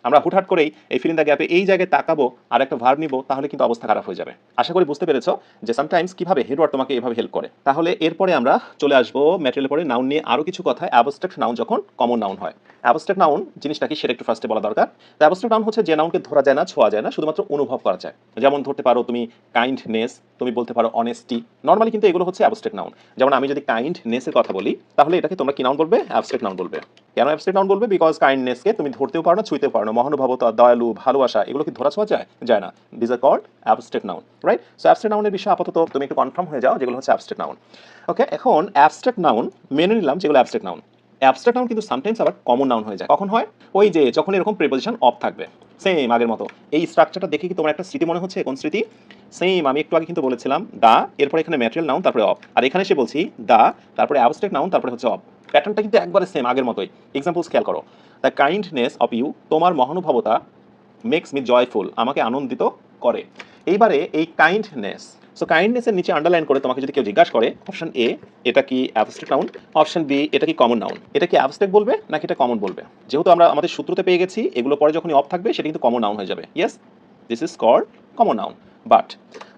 আমরা হুটহাট করেই এই ফিল ইন দ্য গ্যাপে এই জায়গায় তাকাবো আর একটা ভার্ব নিব, তাহলে কিন্তু অবস্থা খারাপ হয়ে যাবে। আশা করি বুঝতে পেরেছো যে সামটাইমস কিভাবে হেডওয়ার্ড তোমাকে এভাবে হেল্প করে। তাহলে এরপরে আমরা চলে আসবো ম্যাটেরিয়ালের পরে নাউন নিয়ে আরো কিছু কথা। অ্যাবস্ট্রাক্ট নাউন যখন কমন নাউন হয়, অ্যাবস্ট্রাক্ট নাউন জিনিসটা কি সেটা একটু ফার্স্টে বলা দরকার। অ্যাবস্ট্রাক্ট নাউন হচ্ছে যে নাউনকে ধরা যায় না, ছোঁয়া যায় না, শুধুমাত্র অনুভব করা যায়। যেমন ধরতে পারো তুমি কাইন্ডনেস, তুমি বলতে পারো অনেস্টি, নর্মালি কিন্তু এগুলো হচ্ছে অ্যাবস্ট্রাক্ট নাউন। যেমন আমি যদি কাইন্ডনেসের কথা বলি, তাহলে এটাকে তোমরা কি নাউন বলবে? অ্যাবস্ট্রাক্ট নাউন বলবে। কেন অ্যাবস্ট্রাক্ট নাউন বলবে? বিকজ কাইন্ডনেসকে তুমি ধরতেও পারো না, ছুঁইতেও পারো না। মহানুভবতা, দয়ালু, ভালোবাসা, এগুলো কি ধরা ছোঁয়া যায়? যায় না। This are called abstract noun, right? So abstract নাউনের বিষয়ে আপাতত তুমি একটু কনফার্ম হয়ে যাও যেগুলো হচ্ছে অ্যাবস্ট্রাক্ট নাউন। ওকে, এখন অ্যাবস্ট্রাক্ট নাউন মেনে নিলাম যেগুলো অ্যাবস্ট্রাক্ট নাউন। অ্যাবস্ট্রাক্ট নাউন কিন্তু সামটাইমস আবার কমন নাউন হয়ে যায়। কখন হয়? ওই যে যখন এরকম প্রিপোজিশন অফ থাকবে, সেম আগের মতো। এই স্ট্রাকচারটা দেখে কি তোমার একটা স্মৃতি মনে হচ্ছে? কোন স্মৃতি? সেম, আমি একটু আগে কিন্তু বলেছিলাম দা, এরপরে এখানে ম্যাটেরিয়াল নাউন, তারপরে অফ, আর এখানে এসে বলছি দা, তারপরে অ্যাবস্ট্রাক্ট নাউন, তারপরে হচ্ছে অফ। প্যাটার্নটা কিন্তু একবারে সেম আগের মতোই। এক্সাম্পলস খেয়াল করো, দ্য কাইন্ডনেস অফ ইউ, তোমার মহানুভবতা, মেক্স মি জয়ফুল, আমাকে আনন্দিত করে। এইবারে এই কাইন্ডনেস, সো কাইন্ডনেসের নিচে আন্ডারলাইন করে তোমাকে যদি কেউ জিজ্ঞাসা করে, অপশন এ এটা কি অ্যাবস্ট্রাক্ট নাউন, অপশন বি এটা কি কমন নাউন, এটা কি অ্যাবস্ট্রাক্ট বলবে নাকি এটা কমন বলবে? যেহেতু আমরা আমাদের সূত্রতে পেয়ে গেছি এগুলো পরে যখনই অফ থাকবে সেটা কিন্তু কমন নাউন হয়ে যাবে। Yes, this is called common noun. But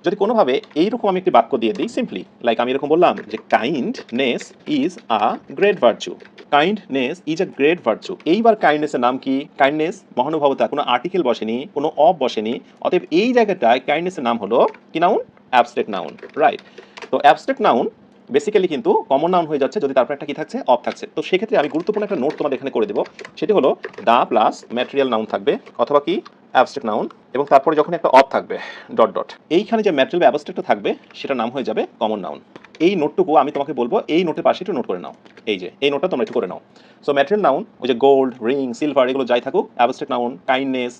যদি কোনোভাবে এইরকম আমি একটি বাক্য দিয়ে দিই সিম্পলি, লাইক আমি এরকম বললাম যে kindness is a great virtue, kindness is a great virtue. এইবার কাইন্ডনেসের নাম কি? কাইন্ডনেস মহানুভবতা, কোনো আর্টিকেল বসেনি, কোনো অফ বসেনি, অতএব এই জায়গাটায় কাইন্ডনেসের নাম হলো কি নাউন? Abstract noun, right? তো অ্যাবস্ট্রাক্ট নাউন বেসিক্যালি কিন্তু কমন নাউন হয়ে যাচ্ছে যদি তারপর একটা কি থাকছে? অফ থাকছে। তো সেক্ষেত্রে আমি গুরুত্বপূর্ণ একটা নোট তোমাদের এখানে করে দেবো, সেটি হলো দা প্লাস ম্যাটেরিয়াল নাউন থাকবে অথবা কি অ্যাবস্ট্রাক্ট নাউন, এবং তারপরে যখন একটা অফ থাকবে ডট ডট, এইখানে যে ম্যাটেরিয়াল অ্যাবস্ট্রাক্টটা থাকবে সেটা নাম হয়ে যাবে কমন নাউন। এই নোটটুকু আমি তোমাকে বলবো, এই নোটের পাশে একটু নোট করে নাও, এই যে এই নোটটা তোমরা একটু করে নাও। সো ম্যাটেরিয়াল নাউন, ওই যে গোল্ড, রিং, সিলভার, এগুলো যাই থাকুক, অ্যাবস্ট্রাক্ট নাউন, কাইন্ডনেস,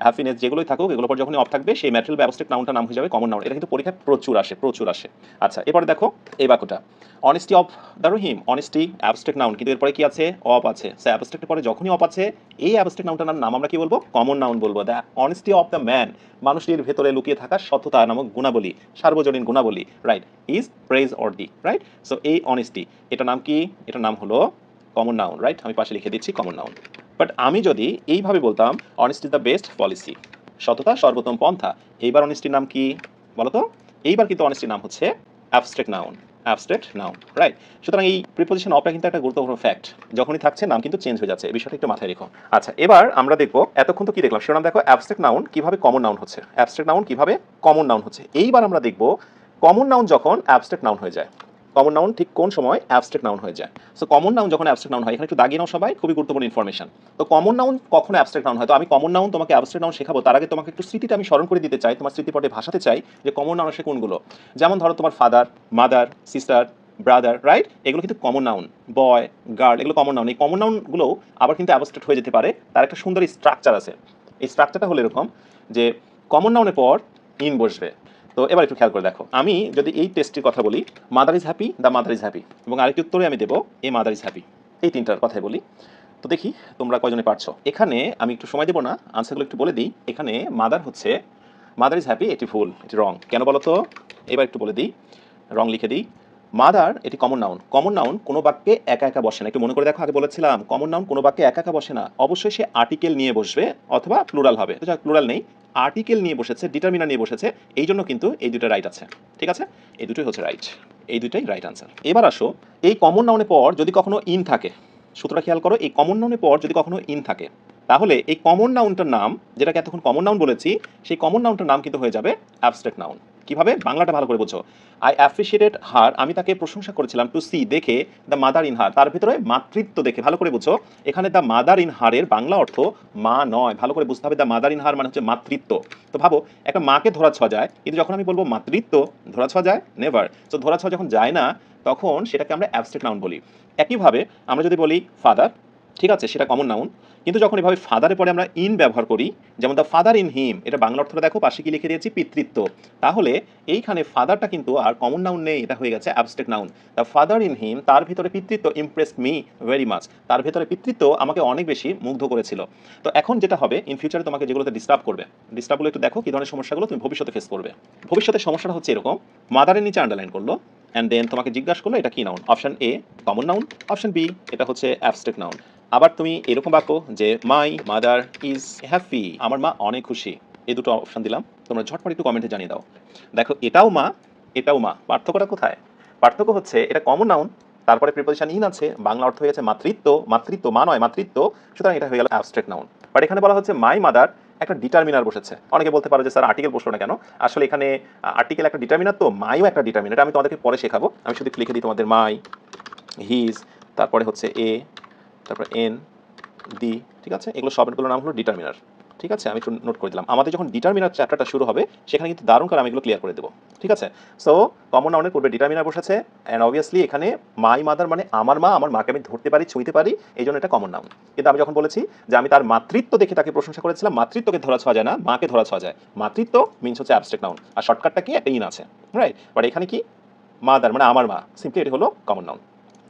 হ্যাপিনেস, যেগুলোই থাকুক, এগুলোর পর যখনই অফ থাকবে সেই ম্যাটেরিয়াল বা অ্যাবস্ট্রাক্ট নাউনটা নাম হয়ে যাবে কমন নাউন। এটা কিন্তু পরীক্ষায় প্রচুর আসে। আচ্ছা, এবারে দেখো এই বাক্যটা, honesty of the Rahim, honesty abstract noun, কিন্তু এরপরে কি আছে? অফ আছে। সো অ্যাবস্ট্রাক্টের পরে যখনই অফ আছে, এই অ্যাবস্ট্রাক্ট নাউনটার নাম আমরা কি বলবো? কমন নাউন বলবো। The honesty of the man, মানুষটির ভেতরে লুকিয়ে থাকা সততা নামক গুণাবলী, সার্বজনীন গুণাবলী, right, is praiseworthy, right? So এই অনেস্টি, এটার নাম কি? এটার নাম হলো কমন নাউন, রাইট? আমি পাশে লিখে দিচ্ছি কমন নাউন। বাট আমি যদি এইভাবে বলতাম honesty is the best policy, সততা সর্বোত্তম পন্থা, এইবার অনেস্টির নাম কি বলতো? এইবার কিন্তু অনেস্টির নাম হচ্ছে abstract noun, abstract noun, right? সুতরাং এই প্রিপোজিশন অফটা কিন্তু একটা গুরুত্বপূর্ণ ফ্যাক্ট, যখনই থাকছে নাম কিন্তু চেঞ্জ হয়ে যাচ্ছে, এই বিষয়টা একটু মাথায় রেখো। আচ্ছা, এবার আমরা দেখবো, এতক্ষণ তো কি দেখলাম শিরোনাম, দেখো অ্যাবস্ট্রাক্ট নাউন কিভাবে কমন নাউন হচ্ছে, অ্যাবস্ট্রাক্ট নাউন কিভাবে কমন নাউন হচ্ছে। এইবার আমরা দেখবো কমন নাউন যখন অ্যাবস্ট্রাক্ট নাউন হয়ে যায়, কমন নাউন ঠিক কোন সময় অ্যাবস্ট্রাক্ট নাউন হয়ে যায়। সো কমন নাউন যখন অ্যাবস্ট্রাক্ট নাউন হয়, এখানে একটু দাগিয়ে নাও সবাই, খুবই গুরুত্বপূর্ণ ইনফরমেশন। তো কমন নাউন কখন অ্যাবস্ট্রাক্ট নাউন হয়? তো আমি কমন নাউন তোমাকে অ্যাবস্ট্রাক্ট নাউন শেখাবো, তার আগে তোমাকে একটু স্মৃতিটা আমি স্মরণ করে দিতে চাই, তোমার স্মৃতিপটে ভাসাতে চাই যে কমন নাউন আসে কোনগুলো। যেমন ধরো তোমার father, mother, sister, brother, right? এগুলো কিন্তু কমন নাউন। বয়, গার্ল এগুলো কমন নাউন। এই কমন নাউনগুলো আবার কিন্তু অ্যাবস্ট্রাক্ট হয়ে যেতে পারে। তার একটা সুন্দর স্ট্রাকচার আছে। এই স্ট্রাকচারটা হলো এরকম যে কমন নাউনের পর ইন বসবে। তো এবার একটু খেয়াল করে দেখো, আমি যদি এই টেস্টটির কথা বলি, mother is happy, the mother is happy, এবং আরেকটি উত্তরে আমি দেবো এ মাদার ইজ হ্যাপি। এই তিনটার কথাই বলি। তো দেখি তোমরা কয়জনে পারছো। এখানে আমি একটু সময় দেবো না, আনসারগুলো একটু বলে দিই। এখানে মাদার হচ্ছে মাদার ইজ হ্যাপি, এটি ভুল, এটি রং। কেন বলো তো? এবার একটু বলে দিই, রং লিখে দিই। মাদার এটি কমন নাউন। কমন নাউন কোনো বাক্যে একা একা বসে না। একটু মনে করে দেখো, আগে বলেছিলাম কমন নাউন কোনো বাক্যে একা একা বসে না, অবশ্যই সে আর্টিকেল নিয়ে বসবে অথবা প্লুরাল হবে। তো প্লুরাল নেই, আর্টিকেল নিয়ে বসেছে, ডিটারমিনার নিয়ে বসেছে, এই জন্য কিন্তু এই দুটো রাইট আছে। ঠিক আছে, এই দুটোই হচ্ছে রাইট, এই দুটোই রাইট আনসার। এবার আসো, এই কমন নাউনের পর যদি কখনো ইন থাকে, সূত্রটা খেয়াল করো, এই কমন নাউনের পর যদি কখনো ইন থাকে, তাহলে এই কমন নাউনটার নাম, যেটাকে এতক্ষণ কমন নাউন বলেছি, সেই কমন নাউনটার নাম কিন্তু হয়ে যাবে অ্যাবস্ট্রাক্ট নাউন। কিভাবে? বাংলাটা ভালো করে বোঝো। আই অ্যাপ্রিসিয়েটেড হার, আমি তাকে প্রশংসা করেছিলাম, টু সি দেখে, দ্য মাদার ইন হার, তার ভিতরে মাতৃত্ব দেখে। ভালো করে বুঝো, এখানে দ্য মাদার ইন হারের বাংলা অর্থ মা নয়, ভালো করে বুঝতে হবে। দ্য মাদার ইন হার মানে হচ্ছে মাতৃত্ব। তো ভাবো, একটা মাকে ধরা ছোঁয়া যায়, কিন্তু যখন আমি বলবো মাতৃত্ব, ধরা ছোঁয়া যায়? নেভার। তো ধরা ছোঁয়া যখন যায় না, তখন সেটাকে আমরা অ্যাবস্ট্রাক্ট নাউন বলি। একইভাবে আমরা যদি বলি ফাদার, ঠিক আছে, সেটা কমন নাউন, কিন্তু যখন এভাবে ফাদারের পরে আমরা ইন ব্যবহার করি, যেমন দ্য ফাদার ইন হিম, এটা বাংলা অর্থটা দেখো, পাশে কি লিখে দিয়েছি? পিতৃত্ব। তাহলে এইখানে ফাদারটা কিন্তু আর কমন নাউন নেই, এটা হয়ে গেছে abstract noun. The father in him, তার ভিতরে পিতৃত্ব, ইমপ্রেসড মি ভেরি মাচ, তার ভিতরে পিতৃত্ব আমাকে অনেক বেশি মুগ্ধ করেছিল। তো এখন যেটা হবে, ইন ফিউচারে তোমাকে যেগুলোতে ডিস্টার্ব করবে, ডিস্টার্বগুলো একটু দেখো কি ধরনের সমস্যাগুলো তুমি ভবিষ্যতে ফেস করবে। ভবিষ্যতের সমস্যাটা হচ্ছে এরকম, মাদারের নিচে আন্ডারলাইন করলো, অ্যান্ড দেন তোমাকে জিজ্ঞাসা করলো এটা কি noun. Option A common noun, option B এটা হচ্ছে অ্যাবস্ট্রাক্ট নাউন। আবার তুমি এরকম বাক্য যে মাই মাদার ইজ হ্যাপি, আমার মা অনেক খুশি, এই দুটো অপশন দিলাম, তোমরা ঝটপট একটু কমেন্টে জানিয়ে দাও। দেখো এটাও মা, এটাও মা, পার্থক্যটা কোথায়? পার্থক্য হচ্ছে এটা কমন নাউন, তারপরে প্রিপোজিশন ইন আছে, বাংলা অর্থ হয়ে গেছে মাতৃত্ব, মাতৃত্ব মা নয় মাতৃত্ব, সুতরাং এটা হয়ে গেল অ্যাবস্ট্রাক্ট নাউন। বাট এখানে বলা হচ্ছে মাই মাদার, একটা ডিটারমিনার বসেছে। অনেকে বলতে পারো যে স্যার আর্টিকেল বসলো না কেন? আসলে এখানে আর্টিকেল একটা ডিটারমিনার, তো মাইও একটা ডিটারমিনার, এটা আমি তোমাদেরকে পরে শেখাবো। আমি শুধু লিখে দিই তোমাদের মাই, হিজ, তারপরে হচ্ছে এ, তারপর এন, দি, ঠিক আছে, এগুলো সবগুলোর নাম হলো ডিটারমিনার। ঠিক আছে, আমি একটু নোট করে দিলাম। আমাদের যখন ডিটারমিনার চ্যাপ্টারটা শুরু হবে, সেখানে কিন্তু দারুণ করে আমি এগুলো ক্লিয়ার করে দেবো। ঠিক আছে, সো কমন নাউনের পূর্বে ডিটারমিনার বসেছে, অ্যান্ড অবভিয়াসলি এখানে মাই মাদার মানে আমার মা, আমার মাকে আমি ধরতে পারি, ছুঁইতে পারি, এই জন্য এটা কমন নাউন। কিন্তু আমি যখন বলেছি যে আমি তার মাতৃত্ব দেখে তাকে প্রশংসা করেছিলাম, মাতৃত্বকে ধরা ছোঁয়া যায় না, মাকে ধরা ছোঁয়া যায়। মাতৃত্ব মিনস হচ্ছে অ্যাবস্ট্রাক্ট নাউন, আর শর্টকাটটা কি? একটা ইন আছে, রাইট? বাট এখানে কি? মাদার মানে আমার মা, সিম্পলি এটি হলো কমন নাউন।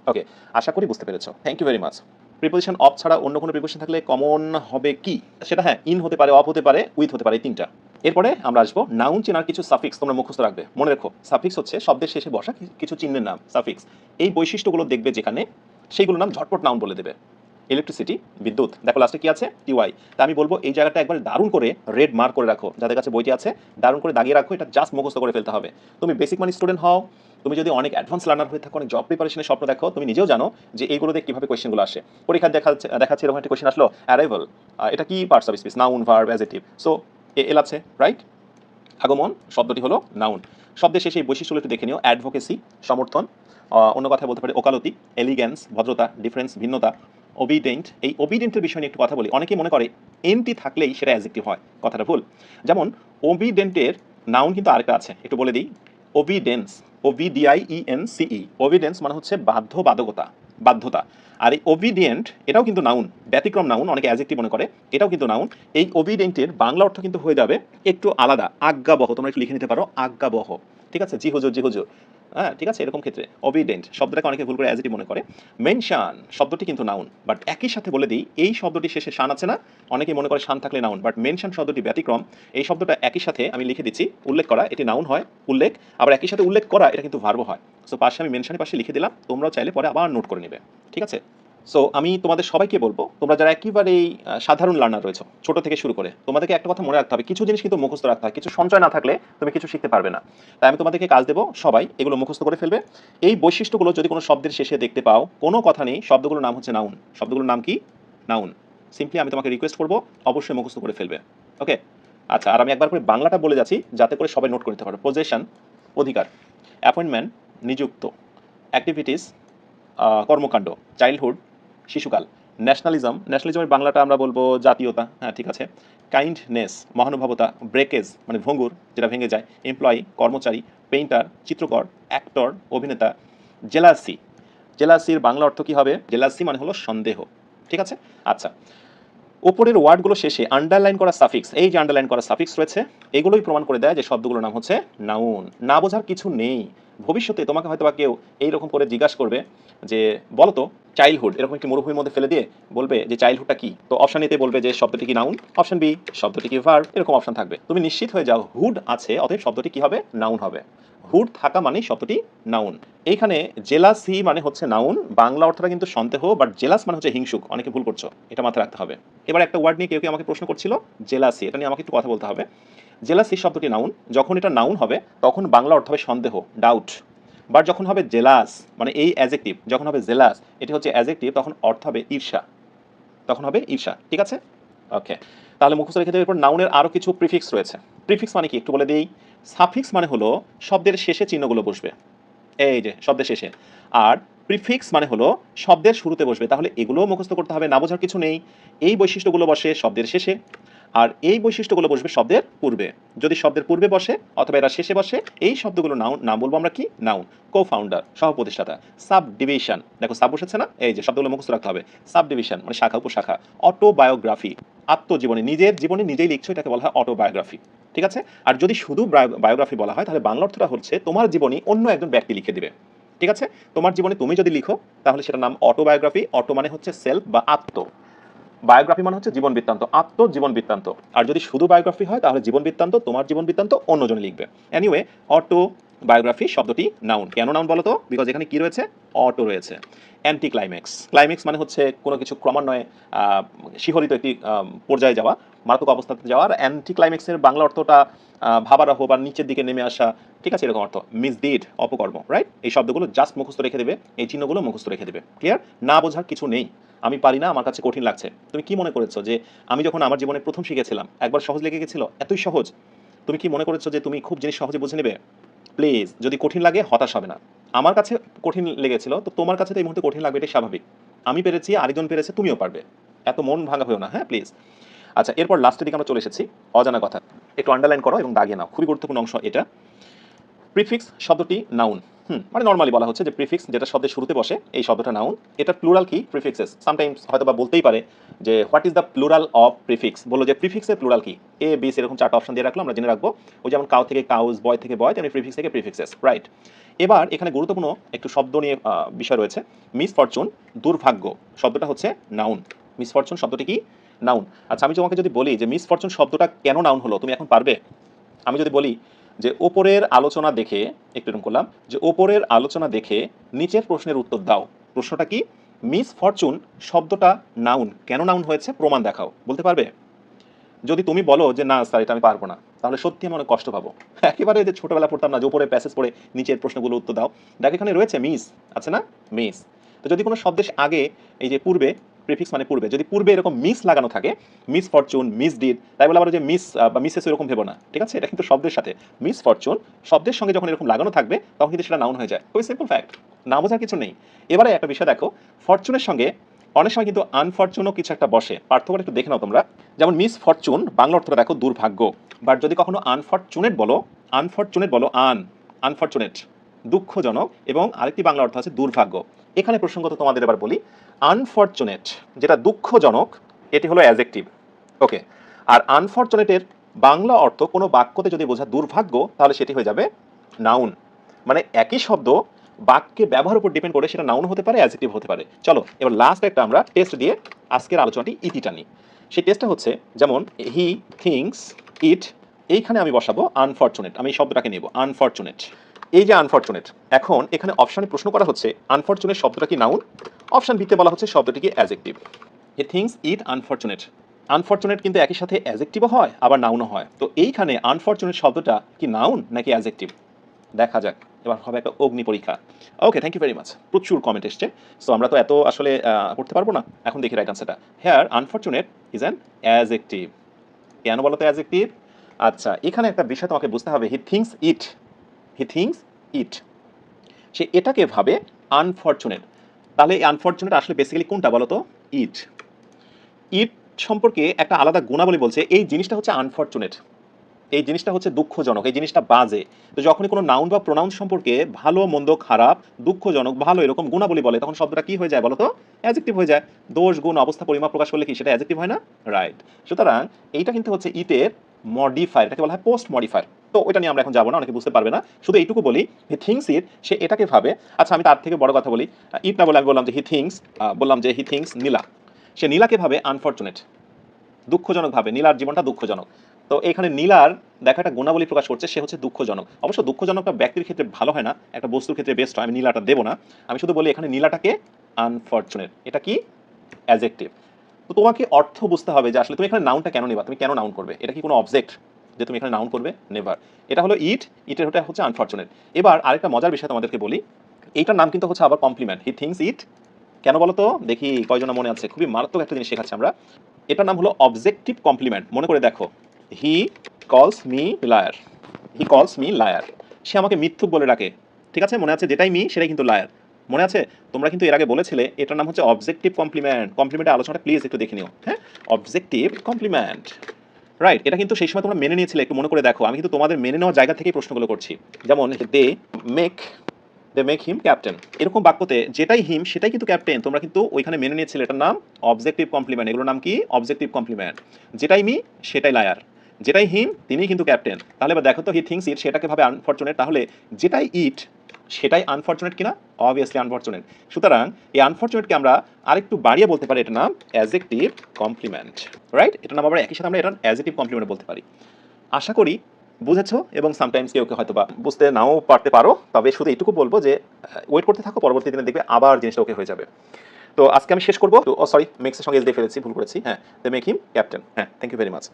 ওকে, আশা করি বুঝতে পেরেছো। Thank you very much. Preposition of ছাড়া অন্য কোনো প্রিপোজিশন থাকলে কমন হবে কি? সেটা হ্যাঁ, ইন হতে পারে, অফ হতে পারে, উইথ হতে পারে, এই তিনটা। এরপরে আমরা আসবো নাউন চেনার কিছু সাফিক্স, তোমরা মুখস্থ রাখবে। মনে রেখো, সাফিক্স হচ্ছে শব্দের শেষে বসা কিছু চিহ্নের নাম, সাফিক্স। এই বৈশিষ্ট্যগুলো দেখবে যেখানে, সেইগুলোর নাম ঝটপট নাউন বলে দেবে। ইলেকট্রিসিটি, বিদ্যুৎ, দেখো লাস্টে কি আছে? টিওয়াই। তা আমি বলবো এই জায়গাটা একবার দারুণ করে রেড মার্ক করে রাখো, যাদের কাছে বইটি আছে দারুণ করে দাগিয়ে রাখো, এটা জাস্ট মুখস্থ করে ফেলতে হবে। তুমি বেসিক মানি স্টুডেন্ট হও, তুমি যদি অনেক অ্যাডভান্স লার্নার হয়ে থাকো, অনেক জব প্রিপারেশনের স্বপ্ন দেখো, তুমি নিজেও জানো যে এইগুলো দিয়ে কীভাবে কোয়েশ্চেনগুলো আসে। পরীক্ষা দেখাচ্ছে এরকম একটা কোয়েশ্চেন আসলো, অ্যারাইভাল, এটা কি parts of speech? Noun, verb, adjective. So এল আছে, রাইট? আগমন শব্দটি হলো নাউন। শব্দের শেষে এই বৈশিষ্ট্যগুলো একটু দেখে নিও। অ্যাডভোকেসি, সমর্থন, অন্য কথায় বলতে পারি ওকালতি, এলিগ্যান্স, ভদ্রতা, ডিফারেন্স, ভিন্নতা, ওবিডেন্ট। এই ওবিডেন্টের বিষয় নিয়ে একটু কথা বলি। অনেকেই মনে করে এনটি থাকলেই সেটা অ্যাডজেক্টিভ হয়, কথাটা ভুল। যেমন ওবিডেন্টের নাউন কিন্তু আরেকটা আছে, একটু বলে দিই। ওবিডেন্স, OVDIENCE, ওবিডেন্স মানে হচ্ছে বাধ্যবাধকতা, বাধ্যতা। আর এই ওবিডিয়েন্ট এটাও কিন্তু নাউন, ব্যতিক্রম নাউন, অনেকে অ্যাডজেক্টিভ মনে করে, এটাও কিন্তু নাউন। এই ওবিডেন্টের বাংলা অর্থ কিন্তু হয়ে যাবে একটু আলাদা, আজ্ঞাবহ। তোমরা একটু লিখে নিতে পারো আজ্ঞাবহ, ঠিক আছে, জি হুজুর, জি হুজুর, হ্যাঁ ঠিক আছে। এরকম ক্ষেত্রে ওবিডেন্ট শব্দটাকে অনেকে ভুল করে অ্যাডজেক্টিভ মনে করে। মেনশন শব্দটি কিন্তু নাউন, বাট একই সাথে বলে দিই এই শব্দটি শেষে শান আছে না, অনেকেই মনে করে শান থাকলে নাউন, বাট মেনশন শব্দটি ব্যতিক্রম। এই শব্দটা একই সাথে আমি লিখে দিচ্ছি, উল্লেখ করা, এটি নাউন হয়, উল্লেখ, আবার একই সাথে উল্লেখ করা এটা কিন্তু ভার্ব হয়। সো পাশে আমি মেনশনের পাশে লিখে দিলাম, তোমরাও চাইলে পরে আবার নোট করে নেবে, ঠিক আছে। সো আমি তোমাদের সবাইকে বলবো, তোমরা যারা একেবারেই সাধারণ লার্নার রয়েছে, ছোট থেকে শুরু করে, তোমাদেরকে একটা কথা মনে রাখতে হবে, কিছু জিনিস কিন্তু মুখস্থ রাখতে হয়, কিছু সঞ্চয় না থাকলে তুমি কিছু শিখতে পারবে না। তাই আমি তোমাদেরকে কাজ দেবো, সবাই এগুলো মুখস্থ করে ফেলবে। এই বৈশিষ্ট্যগুলো যদি কোনো শব্দের শেষে দেখতে পাও, কোনো কথা নেই, শব্দগুলোর নাম হচ্ছে নাউন, শব্দগুলোর নাম কি? নাউন। সিম্পলি আমি তোমাকে রিকোয়েস্ট করবো, অবশ্যই মুখস্থ করে ফেলবে, ওকে। আচ্ছা, আর আমি একবার করে বাংলাটা বলে যাচ্ছি, যাতে করে সবাই নোট করে নিতে পারো। পজেশন, অধিকার, অ্যাপয়েন্টমেন্ট, নিযুক্ত, অ্যাক্টিভিটিস, কর্মকাণ্ড, চাইল্ডহুড, শিশুকাল, ন্যাশনালিজম, ন্যাশনালিজমের বাংলাটা আমরা বলবো জাতীয়তা, হ্যাঁ ঠিক আছে। কাইন্ডনেস, মহানুভবতা, ব্রেকেজ মানে ভঙ্গুর, যেটা ভেঙে যায়, এমপ্লয়ি, কর্মচারী, পেইন্টার, চিত্রকর, অ্যাক্টর, অভিনেতা, জেলাসি, জেলাসির বাংলা অর্থ কি হবে? জেলাসি মানে হলো সন্দেহ, ঠিক আছে? আচ্ছা, ওপরের ওয়ার্ডগুলো শেষে আন্ডারলাইন করা সাফিক্স, এই যে আন্ডারলাইন করা সাফিক্স রয়েছে, এগুলোই প্রমাণ করে দেয় যে শব্দগুলোর নাম হচ্ছে নাউন। না বোঝার কিছু নেই। ভবিষ্যতে তোমাকে হয়তো বা কেউ এইরকম করে জিজ্ঞাসা করবে যে বলো তো চাইল্ডহুড, এরকম একটি মরুভূমির মধ্যে ফেলে দিয়ে বলবে যে চাইল্ডহুডটা কি, তো অপশন এতে বলবে যে শব্দটি কি নাউন, অপশন বি শব্দটি কি ভার্ব, এরকম অপশন থাকবে। তুমি নিশ্চিত হয়ে যাও হুড আছে, অতএব শব্দটি কি হবে? নাউন হবে। হুড থাকা মানে শব্দটি নাউন। এইখানে জেলাসি মানে হচ্ছে নাউন, বাংলা অর্থটা কিন্তু সন্দেহ, বাট জেলাস মানে হচ্ছে হিংসুক। অনেকে ভুল করছো, এটা মাথায় রাখতে হবে। এবার একটা ওয়ার্ড নিয়ে কেউ আমাকে প্রশ্ন করছিল, জেলাসি, এটা নিয়ে আমাকে একটু কথা বলতে হবে। জেলাসি শব্দটি নাউন, যখন এটা নাউন হবে তখন বাংলা অর্থ হবে সন্দেহ, ডাউট। বাট যখন হবে জেলাস, মানে এই অ্যাজেক্টিভ যখন হবে জেলাস, এটি হচ্ছে অ্যাজেক্টিভ, তখন অর্থ হবে ঈর্ষা, তখন হবে ঈর্ষা, ঠিক আছে? ওকে, তাহলে মুখস্থ রেখে দেবে। এরপর নাউনের আরও কিছু প্রিফিক্স রয়েছে। প্রিফিক্স মানে কি একটু বলে দিই। সাফিক্স মানে হলো শব্দের শেষে চিহ্নগুলো বসবে, এই যে শব্দের শেষে। আর প্রিফিক্স মানে হলো শব্দের শুরুতে বসবে। তাহলে এগুলোও মুখস্থ করতে হবে, না বোঝার কিছু নেই। এই বৈশিষ্ট্যগুলো বসে শব্দের শেষে, আর এই বৈশিষ্ট্যগুলো বসবে শব্দের পূর্বে। যদি শব্দের পূর্বে বসে অথবা এরা শেষে বসে, এই শব্দগুলো নাউন, নাম বলবো আমরা কি? নাউন। কো ফাউন্ডার, সহ প্রতিষ্ঠাতা। সাব ডিভিশন, দেখো সাব বসেছে না, এই যে শব্দগুলো মুখস্থ রাখতে হবে। সাব ডিভিশন মানে শাখা উপশাখা। অটোবায়োগ্রাফি, আত্মজীবনী, নিজের জীবনী নিজেই লিখছো, এটাকে বলা হয় অটোবায়োগ্রাফি, ঠিক আছে? আর যদি শুধু বায়োগ্রাফি বলা হয় তাহলে বাংলা অর্থটা হচ্ছে তোমার জীবনী অন্য একজন ব্যক্তি লিখে দিবে, ঠিক আছে? তোমার জীবনে তুমি যদি লিখো তাহলে সেটার নাম অটোবায়োগ্রাফি। অটো মানে হচ্ছে সেলফ বা আত্ম, বায়োগ্রাফি মানে হচ্ছে জীবন বৃত্তান্ত, আত্মজীবন বৃত্তান্ত। আর যদি শুধু বায়োগ্রাফি হয় তাহলে জীবন বৃত্তান্ত, তোমার জীবন বৃত্তান্ত অন্যজনে লিখবে। এনিওয়ে, অটো বায়োগ্রাফি শব্দটি নাউন। কেন নাউন বলো তো? বিকজ এখানে কি রয়েছে? অটো রয়েছে। অ্যান্টি ক্লাইম্যাক্স, ক্লাইম্যাক্স মানে হচ্ছে কোনো কিছু ক্রমান্বয়ে শিহরিত একটি পর্যায়ে যাওয়া, মারাত্মক অবস্থাতে যাওয়া। আর অ্যান্টি ক্লাইম্যাক্সের বাংলা অর্থটা ভাবারাহ বা নিচের দিকে নেমে আসা, ঠিক আছে? এরকম অর্থ। মিসডিড, অপকর্ম, রাইট? এই শব্দগুলো জাস্ট মুখস্থ রেখে দেবে, এই চিহ্নগুলো মুখস্থ রেখে দেবে। ক্লিয়ার? না বোঝার কিছু নেই। আমি পারি না, আমার কাছে কঠিন লাগছে। তুমি কি মনে করেছো যে আমি যখন আমার জীবনে প্রথম শিখেছিলাম একবার সহজ লেগে গেছিল, এতই সহজ? তুমি কি মনে করেছো যে তুমি খুব জিনিস সহজে বুঝে নেবে? প্লিজ, যদি কঠিন লাগে হতাশ হবে না। আমার কাছে কঠিন লেগেছিল, তো তোমার কাছে তো এই মুহূর্তে কঠিন লাগবে, এটাই স্বাভাবিক। আমি পেরেছি, আরেকজন পেরেছে, তুমিও পারবে। এত মন ভাঙা হয়েও না, হ্যাঁ প্লিজ। আচ্ছা, এরপর লাস্টের দিকে আমরা চলে এসেছি। অজানা কথা একটু আন্ডারলাইন করো এবং দাগিয়ে নাও, খুবই গুরুত্বপূর্ণ অংশ এটা। প্রিফিক্স শব্দটি নাউন। মানে নর্মালি বলা হচ্ছে যে প্রিফিক্স যেটা শব্দের শুরুতে বসে, এই শব্দটা নাউন। এটা প্লুরাল কি? প্রিফিক্সেস। সামটাইমস হয়তো বা বলতেই পারে যে what is the plural of prefix, বললো যে প্রিফিক্সের প্লুরাল কি? এ বি সি এরকম 4টা অপশন দিয়ে রাখলো, আমরা জেনে রাখবো। ওই যেমন কাউ থেকে কাউজ, বয় থেকে বয়, তেমনি প্রিফিক্স থেকে প্রিফিক্সেস, রাইট? এবার এখানে গুরুত্বপূর্ণ একটু শব্দ নিয়ে বিষয় রয়েছে। মিসফরচুন, দুর্ভাগ্য, শব্দটা হচ্ছে নাউন। মিসফরচুন শব্দটি কি? নাউন। আচ্ছা, আমি তোমাকে যদি বলি যে মিসফরচুন শব্দটা কেন নাউন হলো, তুমি এখন পারবে? আমি যদি বলি যে ওপরের আলোচনা দেখে, একটু এরকম করলাম যে ওপরের আলোচনা দেখে নিচের প্রশ্নের উত্তর দাও। প্রশ্নটা কি? মিস ফরচুন শব্দটা নাউন, কেন নাউন হয়েছে প্রমাণ দেখাও। বলতে পারবে? যদি তুমি বলো যে না স্যার এটা আমি পারবো না, তাহলে সত্যি আমি অনেক কষ্ট পাবো। একেবারে যে ছোটবেলা পড়তাম না যে উপরে প্যাসেজ পড়ে নিচের প্রশ্নগুলো উত্তর দাও, দেখ এখানে রয়েছে মিস, আছে না? মিস। তো যদি কোনো শব্দের আগে এই যে পূর্বে, প্রিফিক্স মানে পূর্বে, যদি পূর্বে এরকম মিস লাগানো থাকে, মিস ফরচুন, মিস ডিড, তাই বলে আবার যে মিস বা মিসেস এরকম ভেবো না, ঠিক আছে? এটা কিন্তু শব্দের সাথে। মিস ফরচুন শব্দের সঙ্গে যখন এরকম লাগানো থাকবে তখন কিন্তু সেটা নাউন হয়ে যায়। খুবই সিম্পল ফ্যাক্ট, না বোঝার কিছু নেই। এবারে একটা বিষয় দেখো, ফরচুনের সঙ্গে অনেক সময় কিন্তু আনফরচুনও কিছু একটা বসে। পার্থক্যটা একটু দেখে নাও তোমরা। যেমন মিস ফরচুন বাংলা অর্থটা দেখো দুর্ভাগ্য, বাট যদি কখনো আনফরচুনেট বলো, আনফরচুনেট বলো আনফরচুনেট, দুঃখজনক, এবং আরেকটি বাংলা অর্থ আছে দুর্ভাগ্য। এখানে প্রসঙ্গত তোমাদের এবার বলি, আনফরচুনেট যেটা দুঃখজনক, এটি হলো অ্যাজেক্টিভ, ওকে? আর আনফরচুনেটের বাংলা অর্থ কোনো বাক্যতে যদি বোঝা দুর্ভাগ্য, তাহলে সেটি হয়ে যাবে নাউন। মানে একই শব্দ বাক্যে ব্যবহার উপর ডিপেন্ড করে সেটা নাউন হতে পারে, অ্যাডজেক্টিভ হতে পারে। চলো এবার লাস্ট একটা আমরা টেস্ট দিয়ে আজকের আলোচনাটি ইতিটা নিই। সেই টেস্টটা হচ্ছে, যেমন হি থিংস ইট, এইখানে আমি বসাবো আনফরচুনেট, আমি এই শব্দটাকে নেব আনফরচুনেট। এই যে আনফরচুনেট, এখন এখানে অপশনে প্রশ্ন করা হচ্ছে আনফরচুনেট শব্দটা কি নাউন? অপশন বিতে বলা হচ্ছে শব্দটি কি adjective. He thinks it unfortunate, unfortunate কিন্তু একই সাথে অ্যাডজেক্টিভও হয় আবার নাউনও হয়। তো এইখানে আনফরচুনেট শব্দটা কি নাউন নাকি অ্যাডজেক্টিভ? দেখা যাক, এবার হবে একটা অগ্নি পরীক্ষা। ওকে, থ্যাংক ইউ ভেরি মাচ। প্রচুর কমেন্ট এসছে, সো আমরা তো এত আসলে করতে পারবো না। এখন দেখি রাইট আনসারটা। Here unfortunate is an adjective. কেন বলো তো অ্যাডজেক্টিভ? আচ্ছা, এখানে একটা বিষয় তোমাকে বুঝতে হবে। He thinks it, he thinks ইট, সে এটাকে ভাবে আনফরচুনেট। তাহলে এই আনফরচুনেট আসলে বেসিক্যালি কোনটা বলো তো? ইট। ইট সম্পর্কে একটা আলাদা গুণাবলী বলছে এই জিনিসটা হচ্ছে আনফরচুনেট। এই জিনিসটা হচ্ছে দুঃখজনক, এই জিনিসটা বাজে। তো যখনই কোনো নাউন বা প্রোনাউন সম্পর্কে ভালো মন্দ খারাপ দুঃখজনক ভালো এরকম গুণাবলী বলে তখন শব্দটা কি হয়ে যায় বলো তো? অ্যাডজেক্টিভ হয়ে যায়। দোষ গুণ অবস্থা পরিমাপ প্রকাশ করলে কি সেটা অ্যাডজেক্টিভ হয় না? রাইট। সুতরাং এইটা কিন্তু হচ্ছে ইটের মডিফায়ার, এটাকে বলা হয় পোস্ট মডিফায়ার। তো ওইটা নিয়ে আমরা এখন যাবো না, অনেকে বুঝতে পারবে না। শুধু এইটুকু বলি হি থিংস ইট, সে এটাকে ভাবে। আচ্ছা আমি তার থেকে বড় কথা বলি, ইট না বলে আমি বললাম যে হি থিংস, নীলা। সে নীলাকে ভাবে আনফরচুনেট, দুঃখজনক ভাবে নীলার জীবনটা দুঃখজনক। তো এখানে নীলার দেখা একটা গুণাবলী প্রকাশ করছে, সে হচ্ছে দুঃখজনক। অবশ্য দুঃখজনকটা ব্যক্তির ক্ষেত্রে ভালো হয় না, একটা বস্তুর ক্ষেত্রে বেস্ট হয়। আমি নীলাটা দেবো না, আমি শুধু বলি এখানে নীলাটাকে আনফরচুনেট, এটা কি অ্যাডজেক্টিভ। তো তোমাকে অর্থ বুঝতে হবে যে আসলে তুমি এখানে নাউনটা কেন নেবা, তুমি কেন নাউন করবে, এটা কি কোনো অবজেক্ট যে তুমি এখানে নাউন করবে? নেভার। এটা হলো ইট, ইটের ওটা হচ্ছে আনফরচুনেট। এবার আরেকটা মজার বিষয় তোমাদেরকে বলি, এইটার নাম কিন্তু হচ্ছে আবার কমপ্লিমেন্ট। হি থিংস ইট কেন বলো তো, দেখি কয়জনের মনে আছে, খুবই মারাত্মক একটা জিনিস শেখাচ্ছি আমরা। এটার নাম হলো অবজেক্টিভ কমপ্লিমেন্ট। মনে করে দেখো, হি কলস মি লায়ার, হি কলস মি লায়ার, সে আমাকে মিথ্যুক বলে ডাকে। ঠিক আছে, মনে আছে? যেটাই মি সেটাই কিন্তু লায়ার, মনে আছে? তোমরা কিন্তু এর আগে বলেছিলে এটার নাম হচ্ছে অবজেক্টিভ কমপ্লিমেন্ট। কমপ্লিমেন্টের আলোচনাটা প্লিজ একটু দেখে নিও। হ্যাঁ, অবজেক্টিভ কমপ্লিমেন্ট, রাইট। এটা কিন্তু সেই সময় তোমরা মেনে নিয়েছিলে, একটু মনে করে দেখো। আমি কিন্তু তোমাদের মেনে নেওয়ার জায়গা থেকেই প্রশ্নগুলো করছি। যেমন দে মেক হিম ক্যাপ্টেন, এরকম বাক্যতে যেটাই হিম সেটাই কিন্তু ক্যাপ্টেন। তোমরা কিন্তু ওইখানে মেনে নিয়েছিলে এটার নাম অবজেক্টিভ কমপ্লিমেন্ট। এগুলোর নাম কি? Objective complement. যেটাই মি সেটাই লায়ার, যেটাই হিম তিনিই কিন্তু ক্যাপ্টেন। তাহলে এবার দেখো তো, হি থিংস ইট সেটাকে ভাবে আনফরচুনেট, তাহলে যেটাই ইট সেটাই আনফরচুনেট কিনা? Obviously unfortunate. সুতরাং এই আনফরচুনেটকে আমরা আরেকটু বাড়িয়ে বলতে পারি, এটার নাম অ্যাডজেক্টিভ কমপ্লিমেন্ট, রাইট। এটার নাম আবার একই সাথে আমরা এটার অ্যাডজেক্টিভ কমপ্লিমেন্ট বলতে পারি। আশা করি বুঝেছো, এবং সামটাইমস কেউ কেউ হয়তো বা বুঝতে নাও পারতে পারো। তবে শুধু এইটুকু বলবো যে ওয়েট করতে থাকো, পরবর্তী দিনে দেখবে আবার জিনিসটা ওকে হয়ে যাবে। তো আজকে আমি শেষ করবো। ও সরি, মেক্সের সঙ্গে এস দিয়ে ফেলেছি, ভুল করেছি। হ্যাঁ, দে মেক হিম ক্যাপ্টেন। হ্যাঁ, থ্যাংক ইউ ভেরি মাচ।